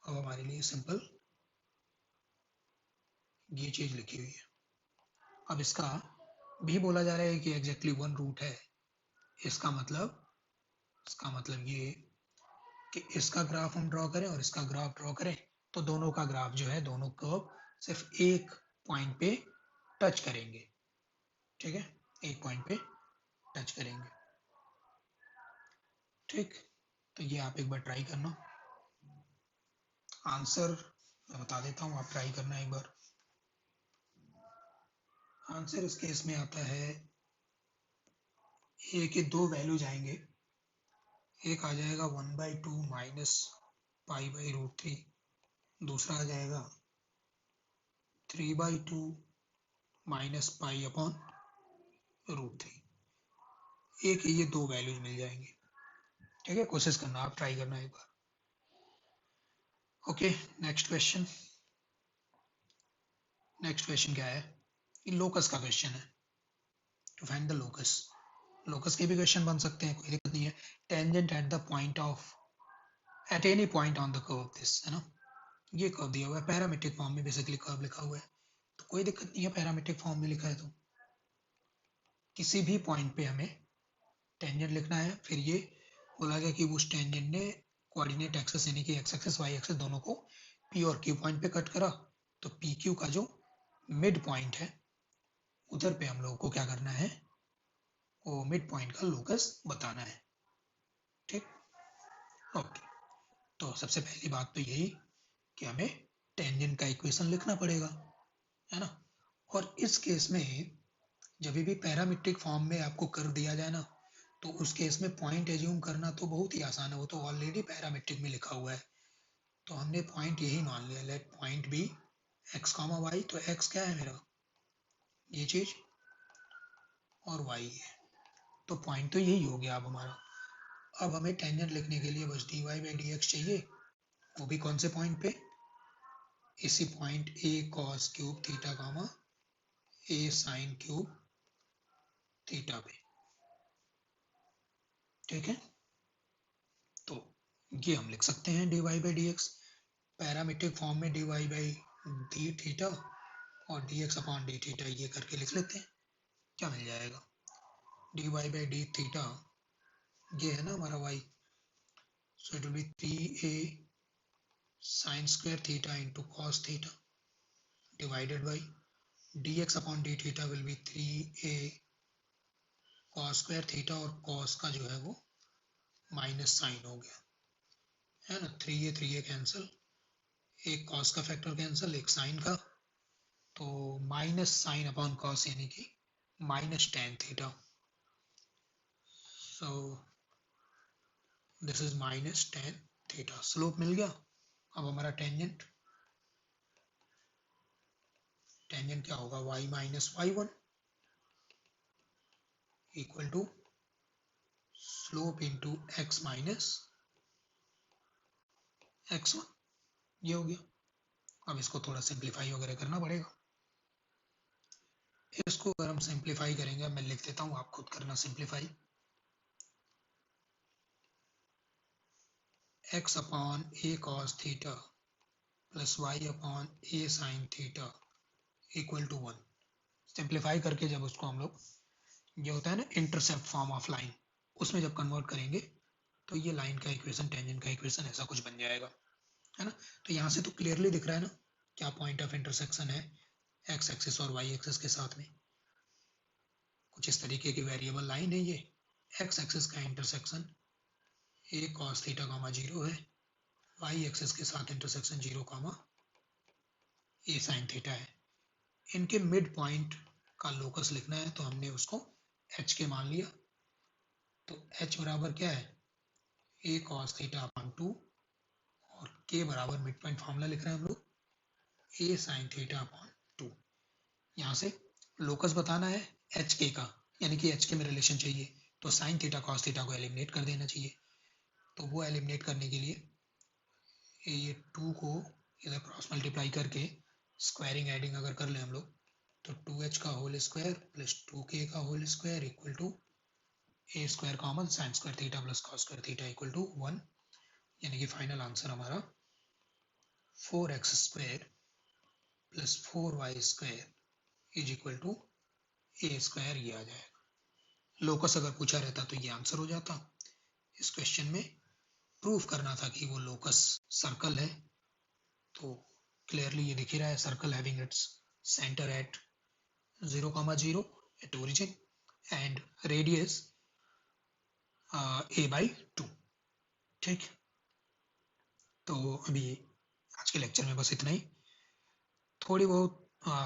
अब हमारे लिए सिंपल ये चीज लिखी हुई है। अब इसका भी बोला जा रहा है कि एग्जैक्टली 1 रूट है, इसका मतलब ये कि इसका ग्राफ हम ड्रॉ करें और इसका ग्राफ ड्रॉ करें, तो दोनों का ग्राफ जो है, दोनों कर्व सिर्फ एक पॉइंट पे टच करेंगे, ठीक है, एक पॉइंट पे टच करेंगे, ठीक। तो ये आप एक बार ट्राई करना, आंसर मैं बता देता हूँ, आप ट्राई करना एक बार। आंसर इस केस में आता है, ए के दो वैल्यू जाएंगे, एक आ जाएगा 1/2 माइनस π/√3, दूसरा आ जाएगा 3/2 माइनस π/√3। एक ये दो वैल्यूज मिल जाएंगे, ठीक है। कोशिश करना, आप ट्राई करना एक बार। Okay, next question. Next question क्या है, ये लोकस का क्वेश्चन है, to find the locus. Locus के भी क्वेश्चन बन सकते हैं, कोई दिक्कत नहीं है। Tangent at the point of, at any point on the curve this, है ना। ये कर्व दिया हुआ है, पैरामीट्रिक फॉर्म में बेसिकली कर्व लिखा हुआ है, तो कोई दिक्कत नहीं है, पैरामीट्रिक फॉर्म में लिखा है तो किसी भी पॉइंट पे हमें टेंजेंट लिखना है। फिर ये बोला गया कि उस टेंजेंट ने कोऑर्डिनेट एक्सिस यानी कि एक्स एक्सिस वाई एक्सिस दोनों को पी और क्यू पॉइंट पे कट करा, तो पी क्यू का जो मिड पॉइंट है, उधर पे हम लोगों को क्या करना है, वो मिड पॉइंट का लोकस बताना है, ठीक। ओके, तो सबसे पहली बात तो यही कि हमें टेंजेंट का इक्वेशन लिखना पड़ेगा, है ना। और इस केस में जब भी पैरामीट्रिक फॉर्म में आपको कर्व दिया जाए ना, तो उस केस में पॉइंट एज्यूम करना तो बहुत ही आसान है, वो तो ऑलरेडी पैरामीट्रिक में लिखा हुआ है। तो हमने पॉइंट यही मान लिया, let point be x comma y. तो एक्स क्या है मेरा, ये चीज, और वाई है, तो पॉइंट तो यही हो गया अब हमारा। अब हमें टेंजेंट लिखने के लिए बस dy बाई डी एक्स चाहिए, वो भी कौन से पॉइंट पे, इसी point a cos cube theta comma a sine cube theta पे, ठीक है। तो ये हम लिख सकते हैं dy by d x, parametric form में dy बाई डी थीटा और dx अपॉन डी थीटा, ये करके लिख लेते हैं। क्या मिल जाएगा, dy by d थीटा, ये है ना हमारा y, so it will be 3a sin square theta into cos theta divided by dx upon d theta will be 3a cos square theta, और cos का जो है वो माइनस साइन हो गया है ना, 3a कैंसिल, एक cos का फैक्टर कैंसिल, एक साइन का, तो माइनस साइन अपॉन कॉस यानी कि minus ten theta, so this is minus ten theta. Slope मिल गया। अब हमारा टेंजेंट क्या होगा, y minus y1 equal to slope into x minus x1, ये हो गया। अब इसको थोड़ा सिंप्लीफाई वगैरह करना पड़ेगा। इसको अगर हम सिंप्लीफाई करेंगे, मैं लिख देता हूँ, आप खुद करना simplify. x upon a cos theta plus y upon a sin theta equal to 1। Simplify करके जब उसको हम लोग, ये होता है ना इंटरसेप्ट फॉर्म ऑफ लाइन, उसमें जब कन्वर्ट करेंगे तो ये लाइन का इक्वेशन, टेंजेंट का इक्वेशन ऐसा कुछ बन जाएगा, है ना। तो यहाँ से तो क्लियरली दिख रहा है ना क्या पॉइंट ऑफ इंटरसेक्शन है एक्स एक्सिस और वाई एक्सिस के साथ में। कुछ इस तरीके की वेरिएबल लाइन है ये। एक्स एक्सिस का इंटरसेक्शन ए कॉस थीटा कामा 0 है, वाई एक्सिस के साथ intersection 0 comma a sine theta है। इनके मिड पॉइंट का लोकस लिखना है तो हमने उसको एच के मान लिया। तो एच बराबर क्या है, ए कॉस थीटा अपॉन 2, और के बराबर मिड पॉइंट फॉर्मूला लिख रहे हैं हम लोग, ए साइन थीटा अपॉन 2। यहाँ से लोकस बताना है एच के का, यानी कि एच के में रिलेशन चाहिए, तो साइन थीटा कॉस थीटा को एलिमिनेट कर देना चाहिए। तो वो एलिमिनेट करने के लिए ये 2 को इधर क्रॉस मल्टीप्लाई करके स्क्वायरिंग एडिंग अगर कर ले हम लोग, तो 2h का होल स्क्वायर प्लस 2k का whole square equal to a square common sine square theta plus cos square theta equal to 1, यानी कि फाइनल आंसर हमारा 4x square plus 4y square is equal to a square, ये आ जाएगा। Locus अगर पूछा रहता तो ये आंसर हो जाता। इस क्वेश्चन में प्रूफ करना था कि वो लोकस सर्कल है, तो क्लियरली ये दिख ही रहा है, circle having its centre at 0,0 at origin and radius a/2। ठीक, तो अभी आज के लेक्चर में बस इतना ही। थोड़ी बहुत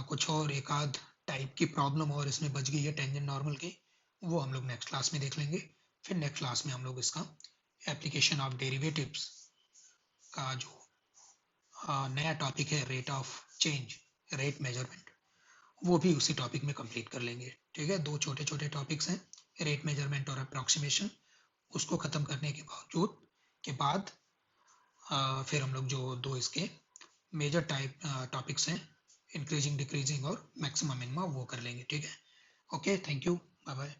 कुछ और एक आध टाइप की प्रॉब्लम और इसमें बच गई है टेंजेंट नॉर्मल की, वो हम लोग नेक्स्ट क्लास में देख लेंगे। फिर नेक्स्ट क्लास में हम लोग इसका एप्लीकेशन ऑफ डेरिवेटिव्स का जो नया टॉपिक है, rate of change, rate measurement, वो भी उसी टॉपिक में कंप्लीट कर लेंगे। ठीक है, 2 छोटे छोटे टॉपिक्स हैं, रेट मेजरमेंट और अप्रॉक्सीमेशन। उसको ख़त्म करने के बाद फिर हम लोग जो 2 इसके मेजर टाइप टॉपिक्स हैं, इंक्रीजिंग डिक्रीजिंग और मैक्सिमम मिनिमम, वो कर लेंगे। ठीक है, okay, thank you, bye bye.